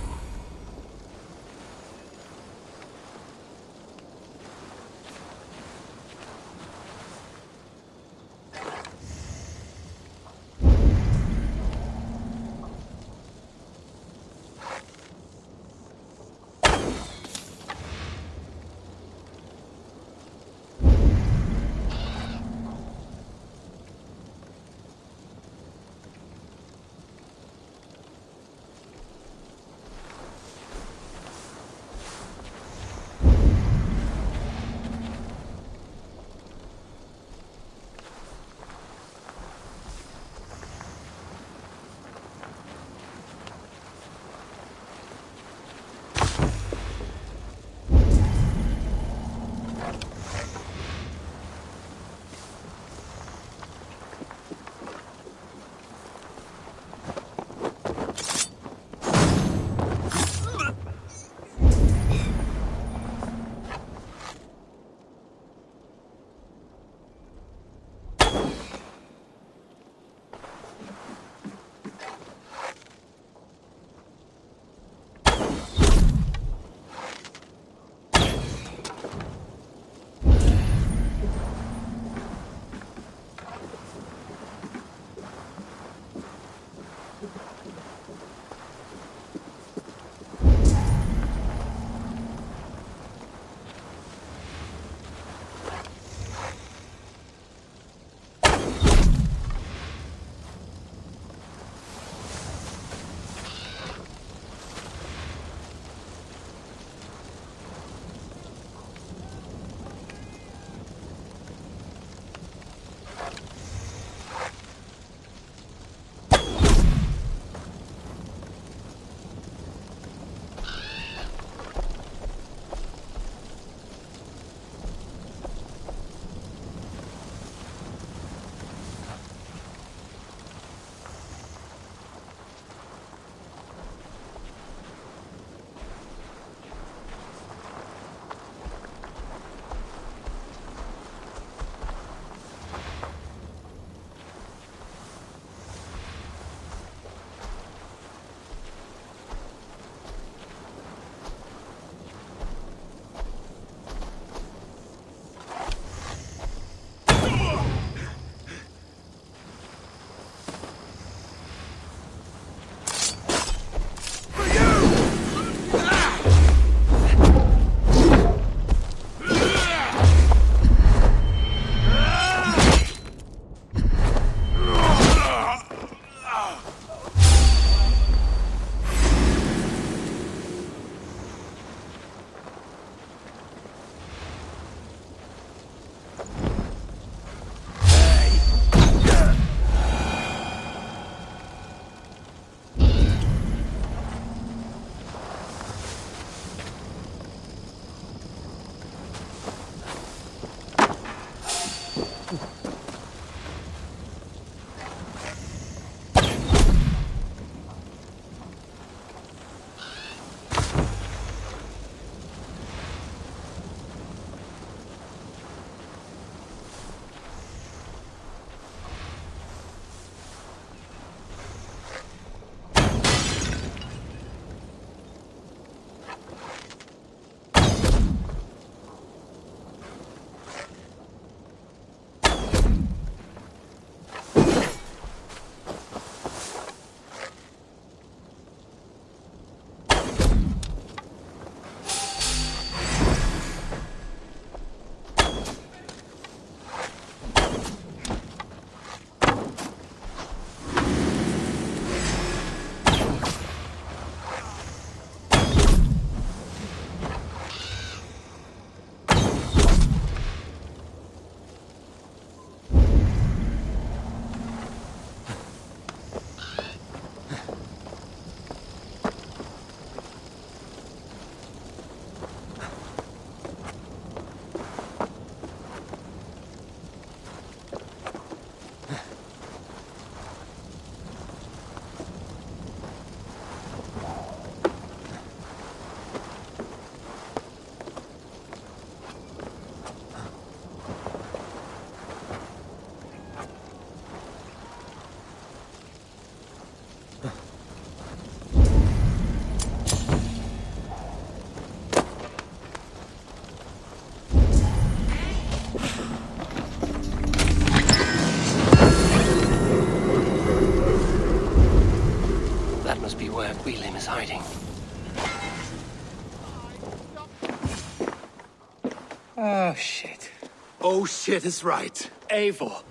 That must be where Willem is hiding. Oh, shit. Oh shit is right. Eivor,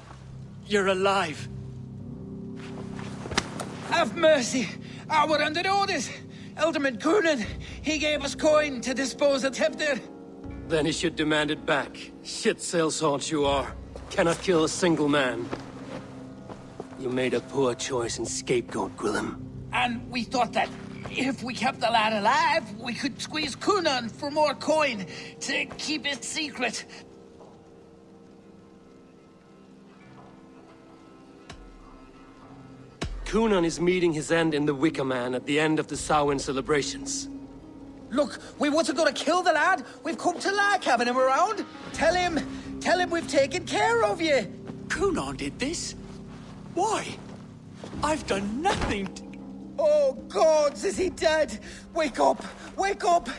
you're alive. Have mercy. We're under orders. Alderman Coonan, he gave us coin to dispose of Tepter. Then he should demand it back. Shit sellsword you are. Cannot kill a single man. You made a poor choice in scapegoat, Gwillem. And we thought that if we kept the lad alive, we could squeeze Coonan for more coin to keep it secret. Coonan is meeting his end in the Wicker Man at the end of the Samhain celebrations. Look, we wasn't gonna kill the lad. We've come to like having him around. Tell him we've taken care of you. Coonan did this? Why? I've done nothing to... Oh, gods, is he dead? Wake up! Wake up!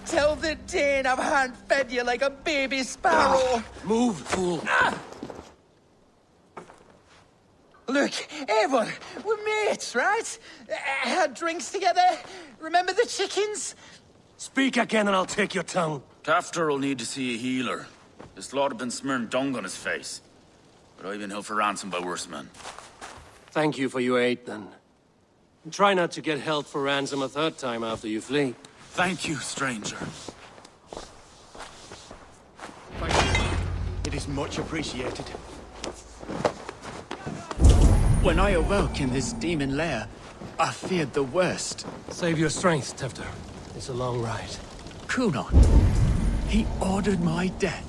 Tell the Dane I've hand-fed you like a baby sparrow! Move, fool! Look, Eivor, we're mates, right? Had drinks together. Remember the chickens? Speak again and I'll take your tongue. Tafter will need to see a healer. This lord have been smearing dung on his face. But I've been held for ransom by worse men. Thank you for your aid, then. And try not to get held for ransom a third time after you flee. Thank you, stranger. Thank you. It is much appreciated. When I awoke in this demon lair, I feared the worst. Save your strength, Tefter. It's a long ride. Coonan, he ordered my death.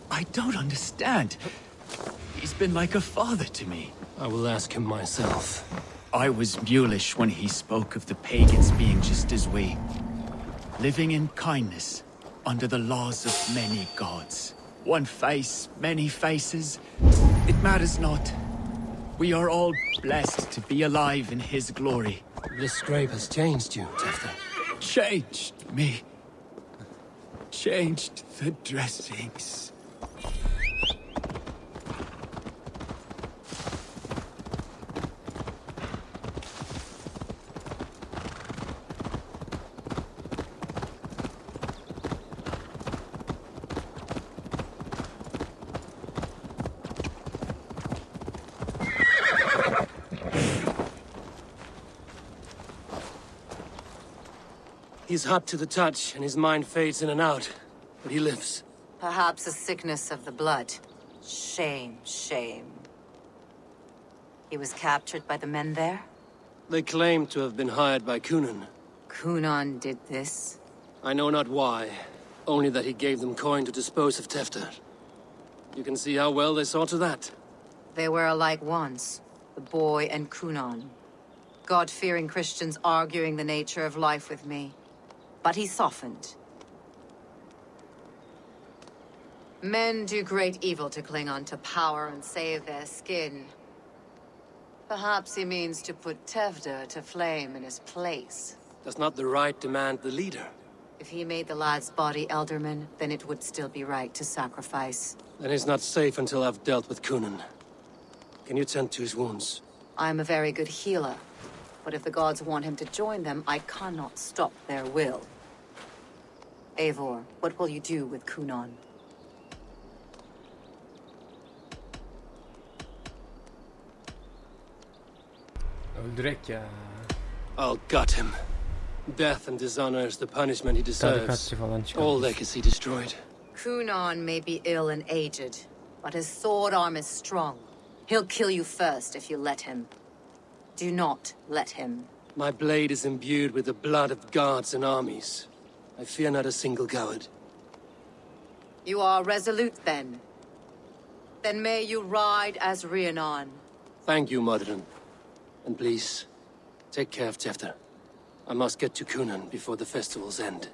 I don't understand. He's been like a father to me. I will ask him myself. I was mulish when he spoke of the pagans being just as we. Living in kindness, under the laws of many gods. One face, many faces. It matters not. We are all blessed to be alive in his glory. This scrape has changed you, Tefter. Changed me. Changed the dressings. He's hot to the touch, and his mind fades in and out. But he lives. Perhaps a sickness of the blood. Shame, shame. He was captured by the men there? They claim to have been hired by Coonan. Coonan did this? I know not why. Only that he gave them coin to dispose of Tefter. You can see how well they saw to that. They were alike once, the boy and Coonan. God-fearing Christians arguing the nature of life with me. But he softened. Men do great evil to cling on to power and save their skin. Perhaps he means to put Tevder to flame in his place. Does not the right demand the leader? If he made the lad's body Elderman, then it would still be right to sacrifice. Then he's not safe until I've dealt with Coonan. Can you tend to his wounds? I'm a very good healer. But if the gods want him to join them, I cannot stop their will. Eivor, what will you do with Coonan? Öldürek ya. I'll gut him. Death and dishonor is the punishment he deserves. Tarikatçı falan All çıkarmış. legacy destroyed. Coonan may be ill and aged, but his sword arm is strong. He'll kill you first if you let him. Do not let him. My blade is imbued with the blood of gods and armies. I fear not a single coward. You are resolute, then. Then may you ride as Rhiannon. Thank you, Modern. And please, take care of Tefter. I must get to Coonan before the festivals end.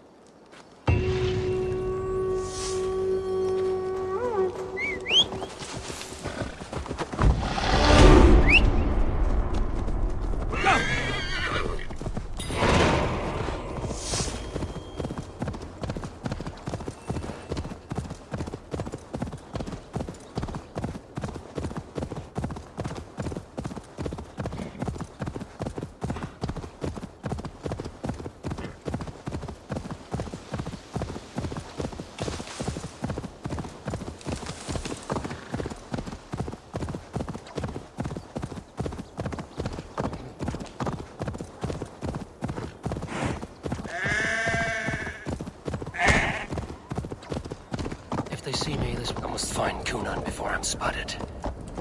see me, I must find Kunan before I'm spotted.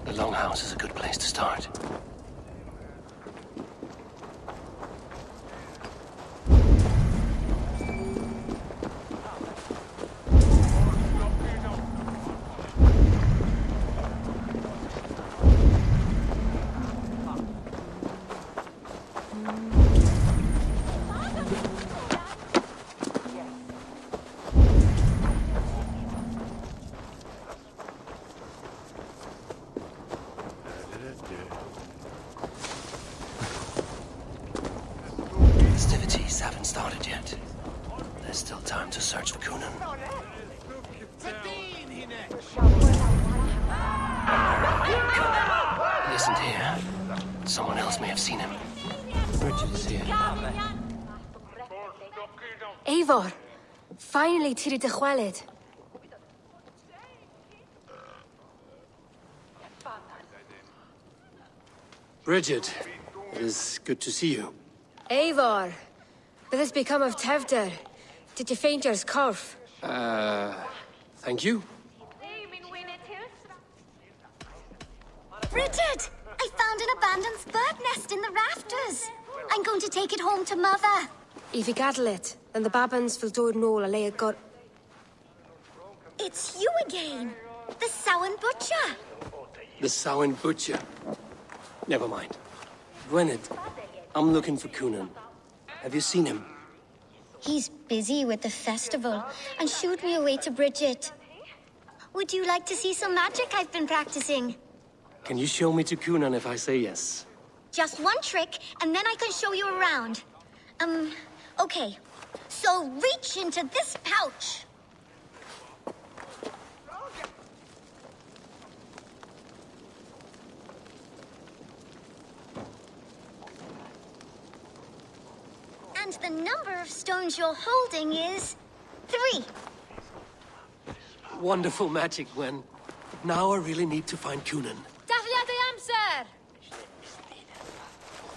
The Longhouse is a good place to start. Festivities haven't started yet. There's still time to search for Kunan. He isn't here. Someone else may have seen him. Bridget is here. Eivor, finally tiri de chwaled. Bridget, it is good to see you. Eivor, what has become of Tevder? Did you faint your scarf? Thank you. Bridget! I found an abandoned bird nest in the rafters. I'm going to take it home to Mother. If you gather it, then the babans will do it all a lay got. It's you again. The Samhain Butcher. The Samhain Butcher. Never mind. Gwynedd, I'm looking for Kunan. Have you seen him? He's busy with the festival and shooed me away to Bridget. Would you like to see some magic I've been practicing? Can you show me to Kunan if I say yes? Just one trick, and then I can show you around. Okay. So reach into this pouch. And the number of stones you're holding is 3. Wonderful magic, Gwen. Now I really need to find Kunan.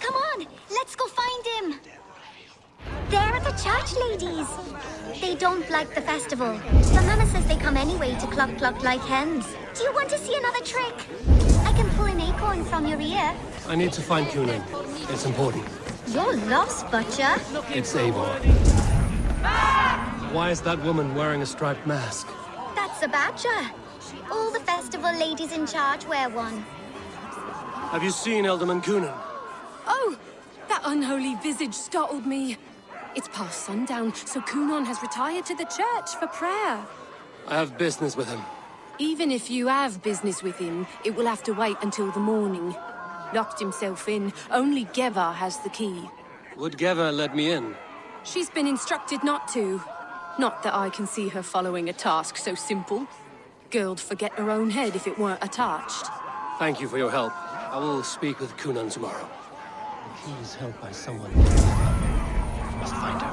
Come on, let's go find him. There are the church ladies. They don't like the festival. But Mama says they come anyway to cluck cluck like hens. Do you want to see another trick? I can pull an acorn from your ear. I need to find Kunan. It's important. You're lost, Butcher. It's Eivor. Why is that woman wearing a striped mask? That's a badger. All the festival ladies in charge wear one. Have you seen Elderman Kunan? Oh, that unholy visage startled me. It's past sundown, so Kunan has retired to the church for prayer. I have business with him. Even if you have business with him, it will have to wait until the morning. Locked himself in. Only Geva has the key. Would Geva let me in? She's been instructed not to. Not that I can see her following a task so simple. Girl'd forget her own head if it weren't attached. Thank you for your help. I will speak with Kunan tomorrow. He is held by someone. I must find her.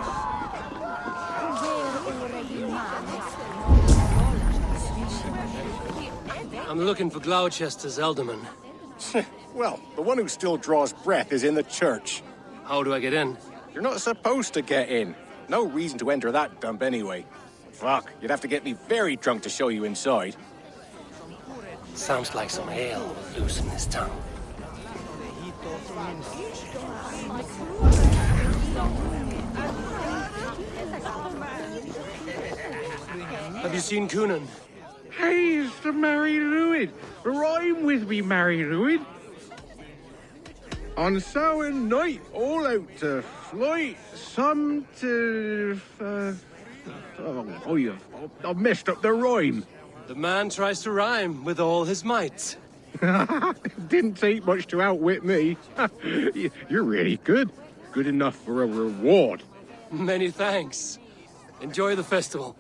I'm looking for Gloucester's Elderman. Well, the one who still draws breath is in the church. How do I get in? You're not supposed to get in. No reason to enter that dump anyway. Fuck, you'd have to get me very drunk to show you inside. Sounds like some ale will loosen his tongue. Have you seen Kunan? Hey, it's the Mary Lewin. Rhyme with me, Mary Lewin. On Samhain night, all out to flight, some to... I've messed up the rhyme. The man tries to rhyme with all his might. Didn't take much to outwit me. You're really good. Good enough for a reward. Many thanks. Enjoy the festival.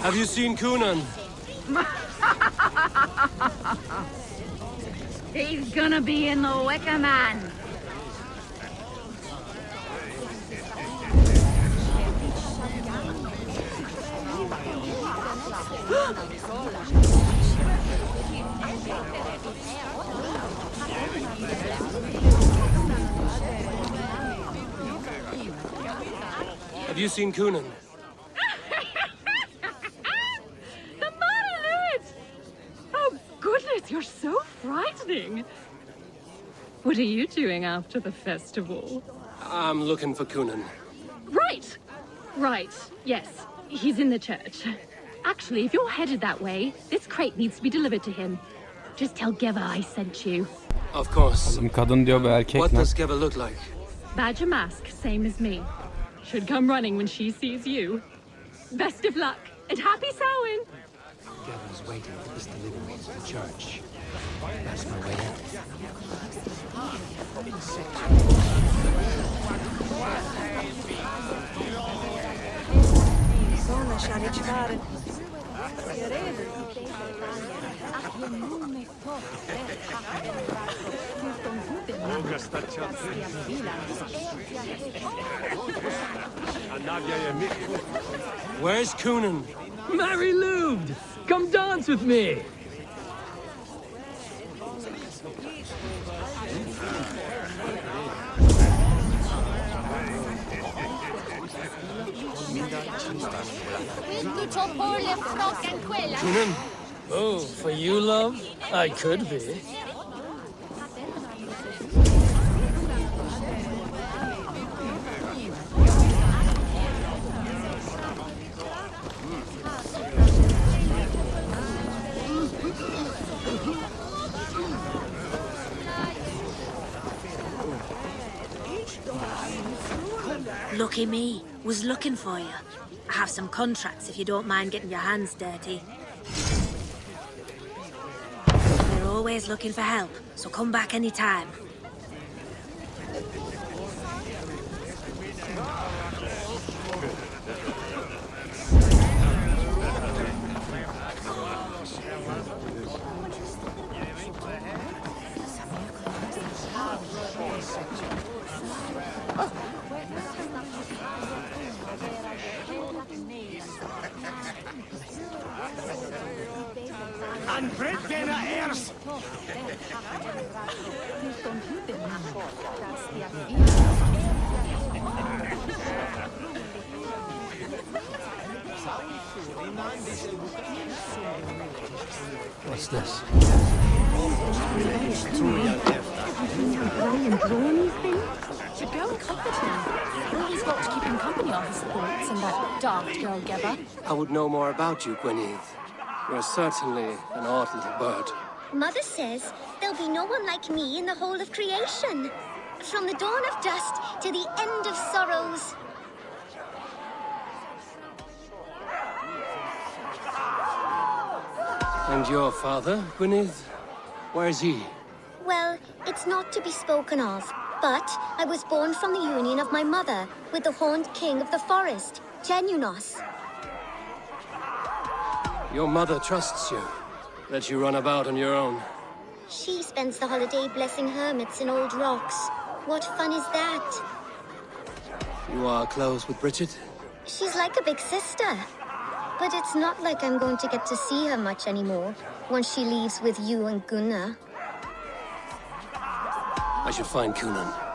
Have you seen Kunan? He's gonna be in the Wicker Man. Have you seen Coonan? The man of it! Oh, goodness, you're so frightening. What are you doing after the festival? I'm looking for Coonan. Right. Right. Yes. He's in the church. Actually, if you're headed that way, this crate needs to be delivered to him. Just tell Geva I sent you. Of course. Kadın diyor, bu erkek What ne? does Geva look like? Badger mask, same as me. Should come running when she sees you. Best of luck, and happy Samhain! Geva's waiting for this delivery to the church. That's my way in. Where's Coonan? Mary Lubed! Come dance with me! Coonan? Oh, for you, love? I could be. Lucky me. Was looking for you. I have some contracts if you don't mind getting your hands dirty. We're always looking for help, so come back anytime. What's this? Should go and comfort him. All he's got to keep him company are his thoughts and that daft girl Geva. I would know more about you, Gwyneth. You're certainly an odd little bird. Mother says there'll be no one like me in the whole of creation. From the dawn of dust to the end of sorrows. And your father, Gwyneth? Where's he? Well, it's not to be spoken of, but I was born from the union of my mother with the horned king of the forest, Genunos. Your mother trusts you. Lets you run about on your own. She spends the holiday blessing hermits in old rocks. What fun is that? You are close with Bridget? She's like a big sister. But it's not like I'm going to get to see her much anymore once she leaves with you and Gunnar. I should find Coonan.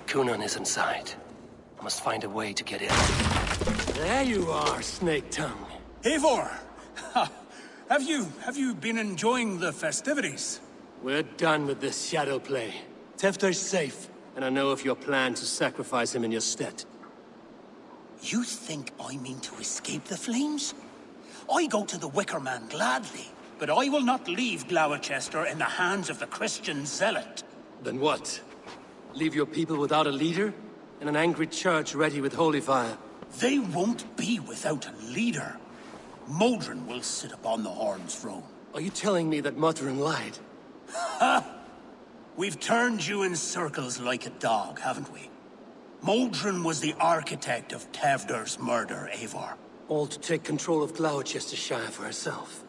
Kunan is inside. I must find a way to get in. There you are, Snake Tongue. Eivor! Have you been enjoying the festivities? We're done with this shadow play. Tefter's safe, and I know of your plan to sacrifice him in your stead. You think I mean to escape the flames? I go to the Wicker Man gladly, but I will not leave Gloucester in the hands of the Christian zealot. Then what? Leave your people without a leader? And an angry church ready with holy fire? They won't be without a leader. Modron will sit upon the Horn's throne. Are you telling me that Modron lied? Ha! We've turned you in circles like a dog, haven't we? Modron was the architect of Tevder's murder, Eivor. All to take control of Gloucestershire for herself.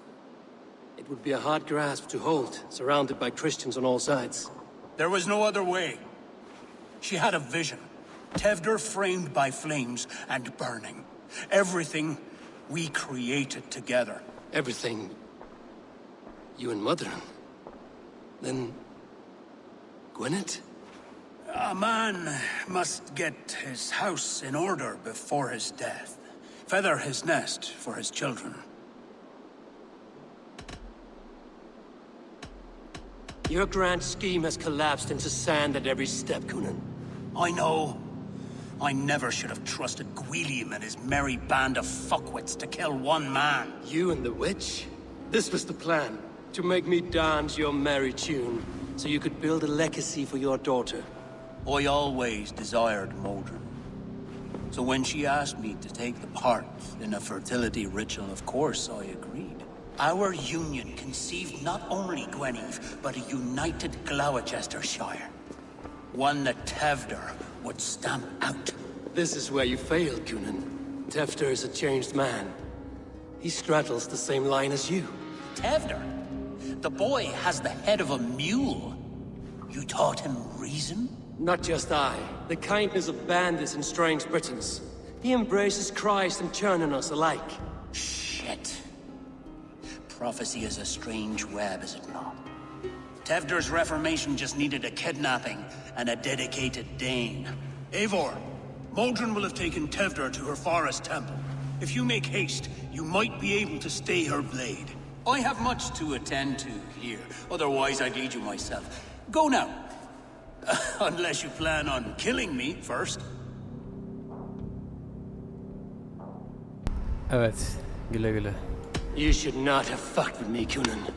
It would be a hard grasp to hold, surrounded by Christians on all sides. There was no other way. She had a vision. Tevder framed by flames and burning. Everything we created together. Everything? You and Modron? Then... Gwyneth? A man must get his house in order before his death. Feather his nest for his children. Your grand scheme has collapsed into sand at every step, Kunan. I know. I never should have trusted Gwilliam and his merry band of fuckwits to kill one man. You and the witch? This was the plan. To make me dance your merry tune, so you could build a legacy for your daughter. I always desired Modron. So when she asked me to take the part in a fertility ritual, of course I agreed. Our union conceived not only Gweneve, but a united Gloucestershire. One that Tevder would stamp out. This is where you failed, Kunan. Tefter is a changed man. He straddles the same line as you. Tevder? The boy has the head of a mule. You taught him reason? Not just I. The kindness of bandits and strange Britons. He embraces Christ and churning us alike. Shit. Prophecy is a strange web, is it not? Tevder's reformation just needed a kidnapping and a dedicated Dane. Eivor, Modron will have taken Tevder to her forest temple. If you make haste, you might be able to stay her blade. I have much to attend to here, otherwise I'd lead you myself. Go now. Unless you plan on killing me first. Evet, güle güle. You should not have fucked with me, Kunan.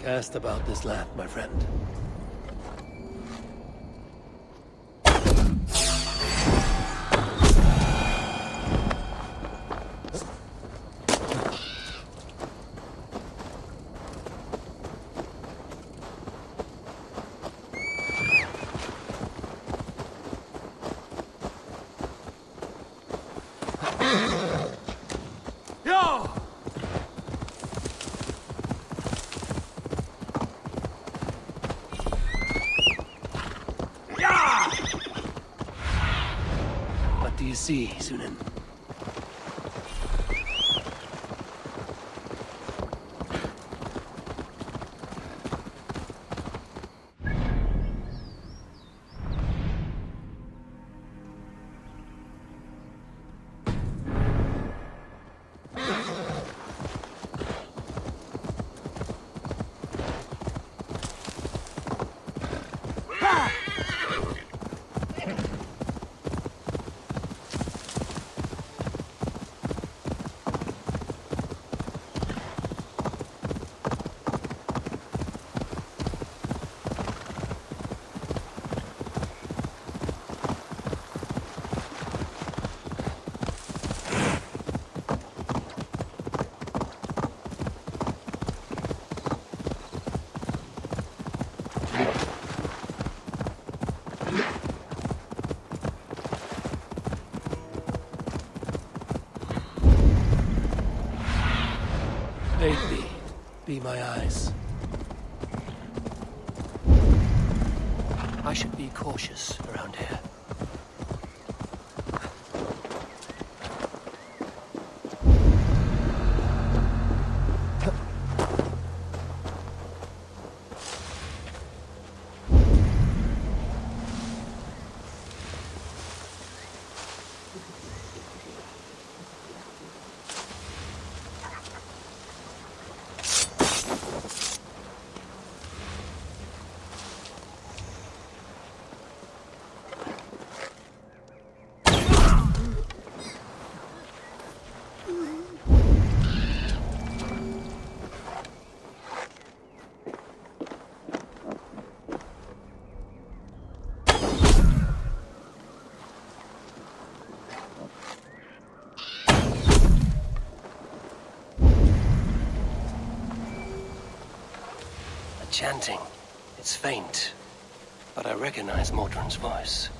Cast about this land, my friend. What do you see, Sunan? Aid me. Be my eyes. I should be cautious around here. Chanting. It's faint, but I recognize Mordrin's voice.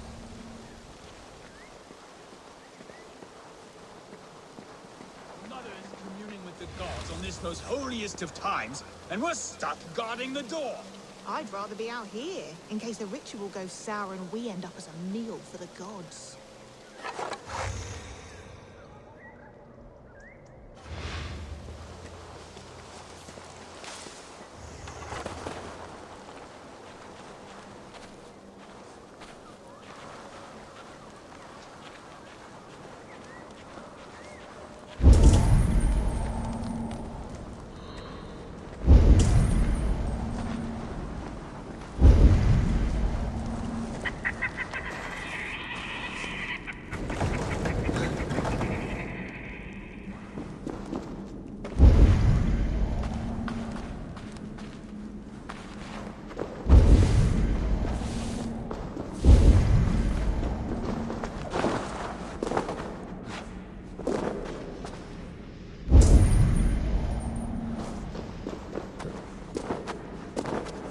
Mother is communing with the gods on this most holiest of times, and we're stuck guarding the door. I'd rather be out here, in case the ritual goes sour and we end up as a meal for the gods.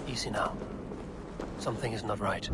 Easy now. Something is not right.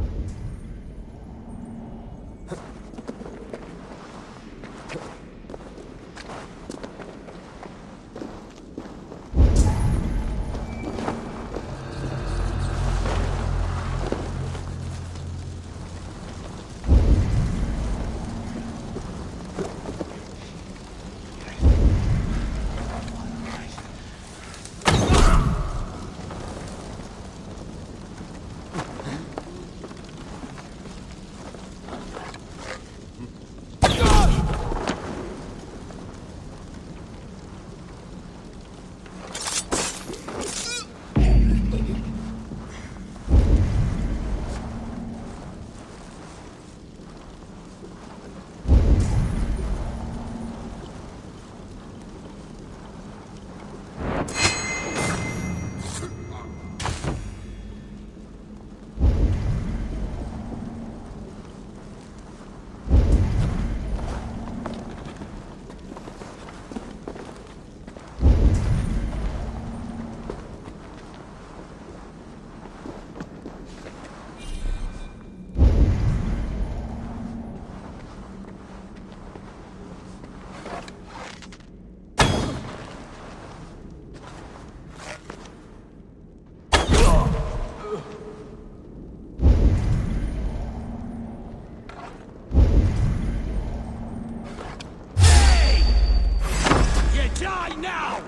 Die now!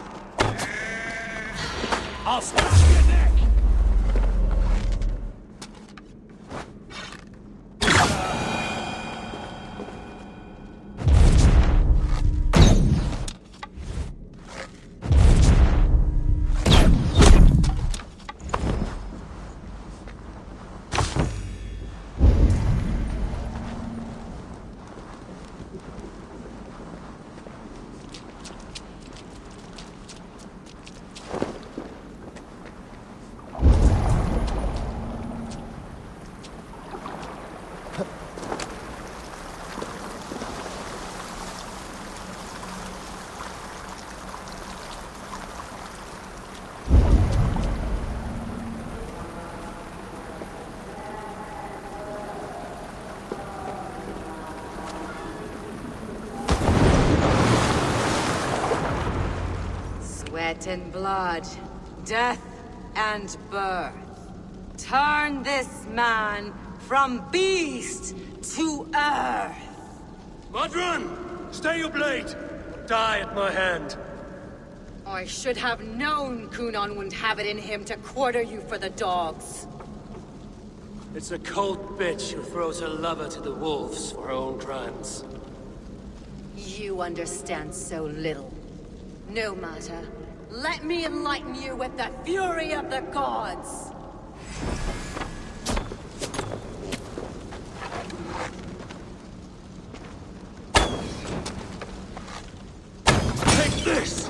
I'll snap your neck! sweat and blood, death and birth. Turn this man from beast to earth. Modron! Stay your blade! Or die at my hand. I should have known Kunon wouldn't have it in him to quarter you for the dogs. It's a cold bitch who throws her lover to the wolves for her own crimes. You understand so little. No matter. Let me enlighten you with the fury of the gods. Take this!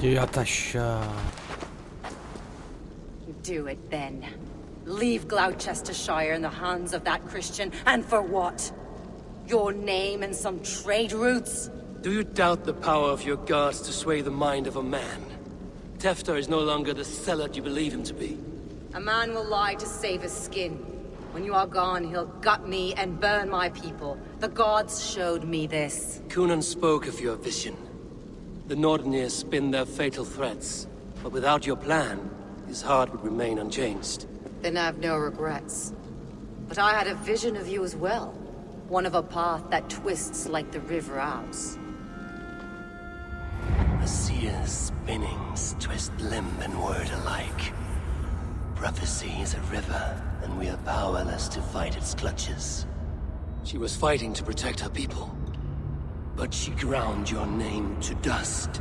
Yat aşağı. Do it then. Leave Gloucestershire in the hands of that Christian, and for what? Your name and some trade routes? Do you doubt the power of your gods to sway the mind of a man? Tefter is no longer the zealot you believe him to be. A man will lie to save his skin. When you are gone, he'll gut me and burn my people. The gods showed me this. Kunon spoke of your vision. The Nordenir spin their fatal threats, but without your plan, his heart would remain unchanged. Then I have no regrets. But I had a vision of you as well. One of a path that twists like the river Ouse. A seer's spinnings twist limb and word alike. Prophecy is a river, and we are powerless to fight its clutches. She was fighting to protect her people. But she ground your name to dust.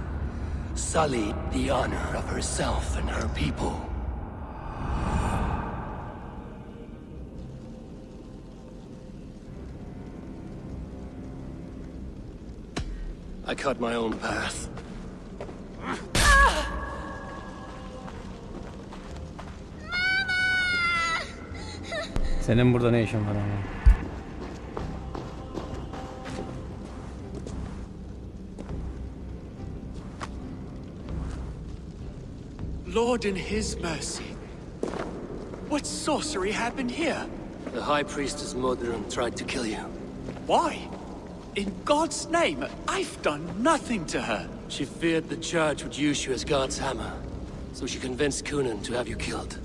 Sullied the honor of herself and her people. I cut my own path. Senin burada ne işin var ama? Lord in his mercy. What sorcery happened here? The High Priestess Modron tried to kill you. Why? In God's name, I've done nothing to her. She feared the Church would use you as God's hammer, so she convinced Kunon to have you killed.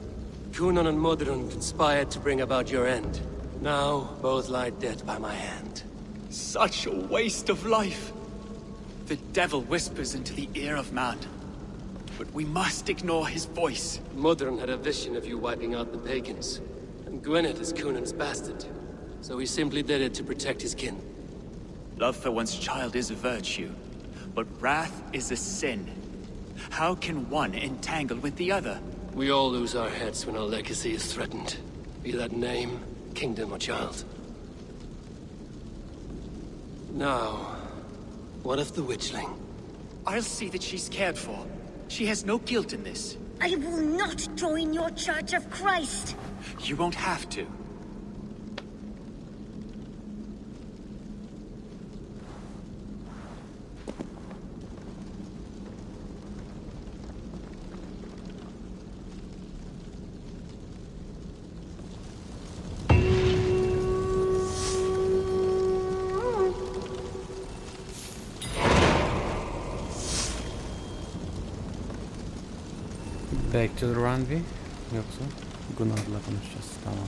Kunon and Modron conspired to bring about your end. Now, both lie dead by my hand. Such a waste of life. The devil whispers into the ear of man. But we must ignore his voice. Modron had a vision of you wiping out the pagans. And Gwynedd is Kunon's bastard. So he simply did it to protect his kin. Love for one's child is a virtue, but wrath is a sin. How can one entangle with the other? We all lose our heads when our legacy is threatened. Be that name, kingdom, or child. Now, what of the witchling? I'll see that she's cared for. She has no guilt in this. I will not join your Church of Christ. You won't have to. Back to the runway. Yoksa Gunnar'la konuşacağız. Tamam.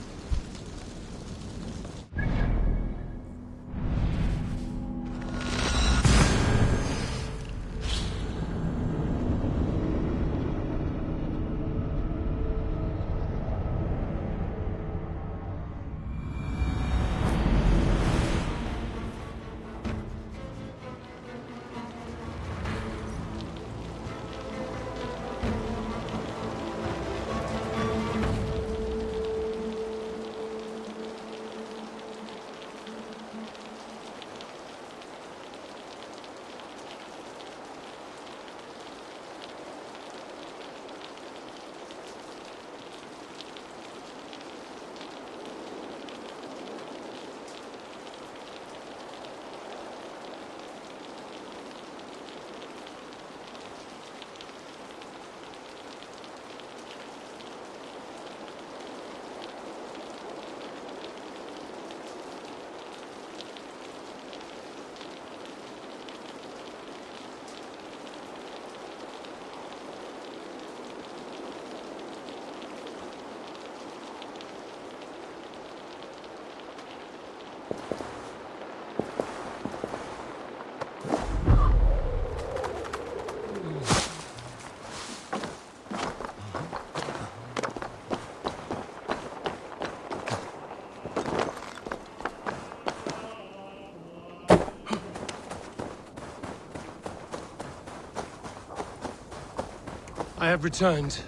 I have returned.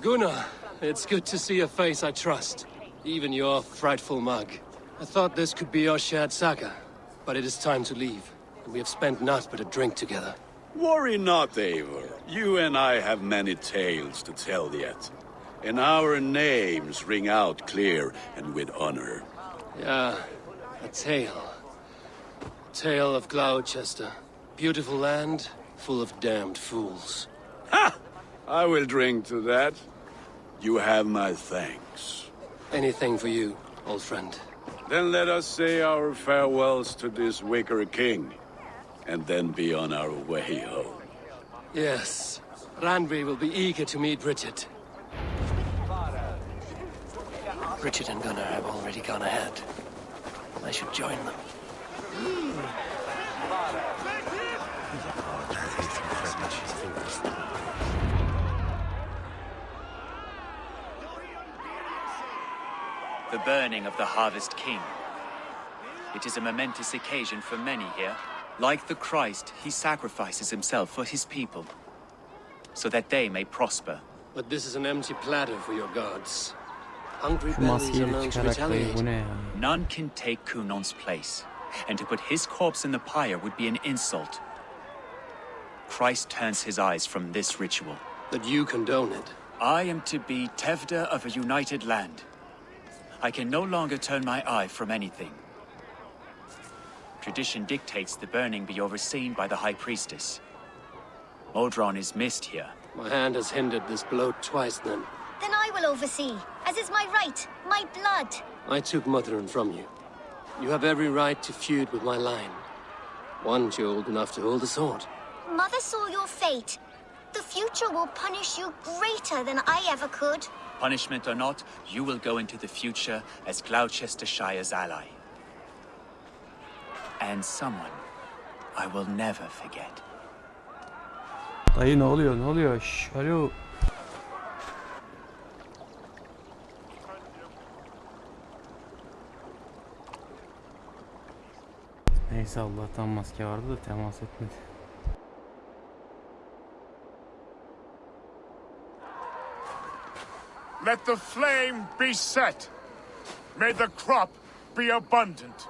Gunnar, it's good to see a face I trust. Even your frightful mug. I thought this could be our shared saga, but it is time to leave. We have spent naught but a drink together. Worry not, Eivor. You and I have many tales to tell yet. And our names ring out clear and with honor. Yeah, a tale. Tale of Gloucester. Beautiful land, full of damned fools. Ha! I will drink to that. You have my thanks. Anything for you, old friend. Then let us say our farewells to this wicker king. And then be on our way home. Yes. Randvi will be eager to meet Bridget. Bridget and Gunnar have already gone ahead. I should join them. The burning of the Harvest King. It is a momentous occasion for many here. Like the Christ, he sacrifices himself for his people, so that they may prosper. But this is an empty platter for your gods. Hungry Şu bellies are maskeyi known to çıkarak dayı retaliate. bu ne ya? None can take Kunon's place, and to put his corpse in the pyre would be an insult. Christ turns his eyes from this ritual. That you condone it. I am to be Tevda of a united land. I can no longer turn my eye from anything. Tradition dictates the burning be overseen by the High Priestess. Modron is missed here. My hand has hindered this blow twice then. Then I will oversee, as is my right, my blood. I took Motherun from you. You have every right to feud with my line. Once you're old enough to hold a sword. Mother saw your fate. The future will punish you greater than I ever could. Punishment or not, you will go into the future as Gloucestershire's ally. And someone I will never forget. Dayı ne oluyor? Ne oluyor? Şş, alo. Neyse Allah'tan maske vardı da temas etmedi. Let the flame be set. May the crop be abundant.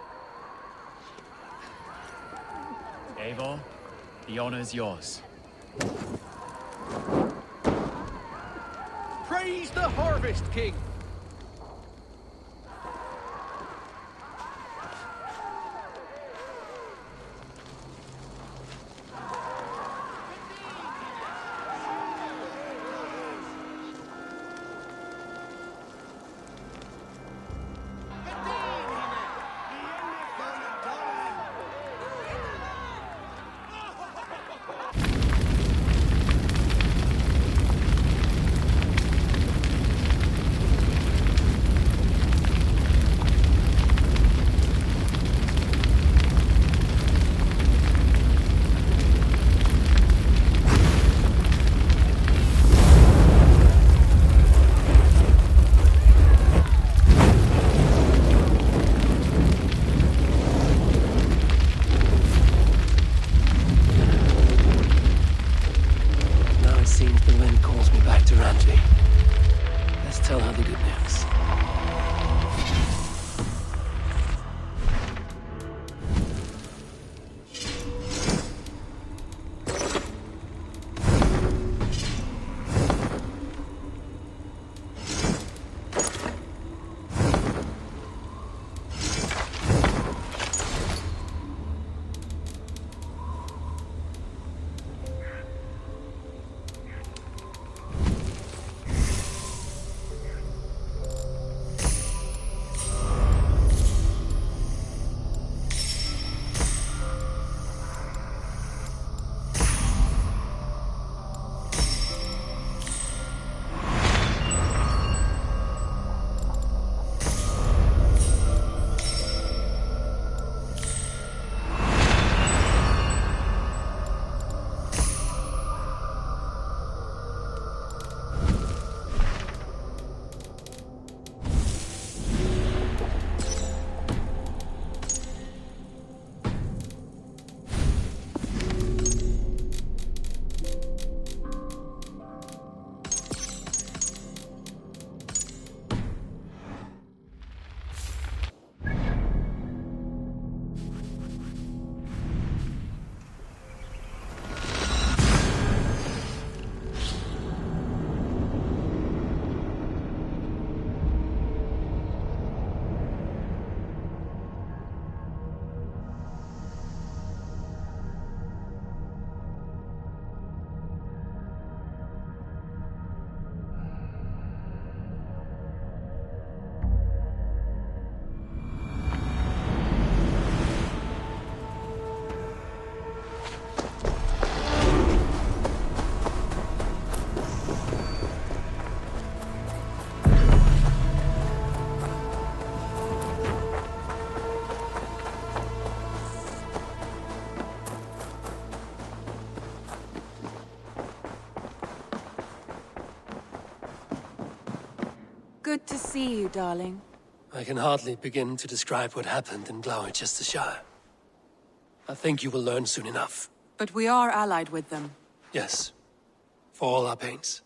Eivor, the honor is yours. Praise the Harvest King! Tell her the good news. Good to see you, darling. I can hardly begin to describe what happened in Gloucestershire. I think you will learn soon enough. But we are allied with them. Yes, for all our pains.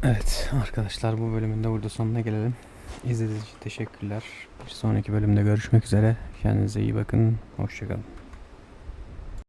Evet arkadaşlar, bu bölümün de burada sonuna gelelim. İzlediğiniz için teşekkürler. Bir sonraki bölümde görüşmek üzere. Kendinize iyi bakın. Hoşça kalın.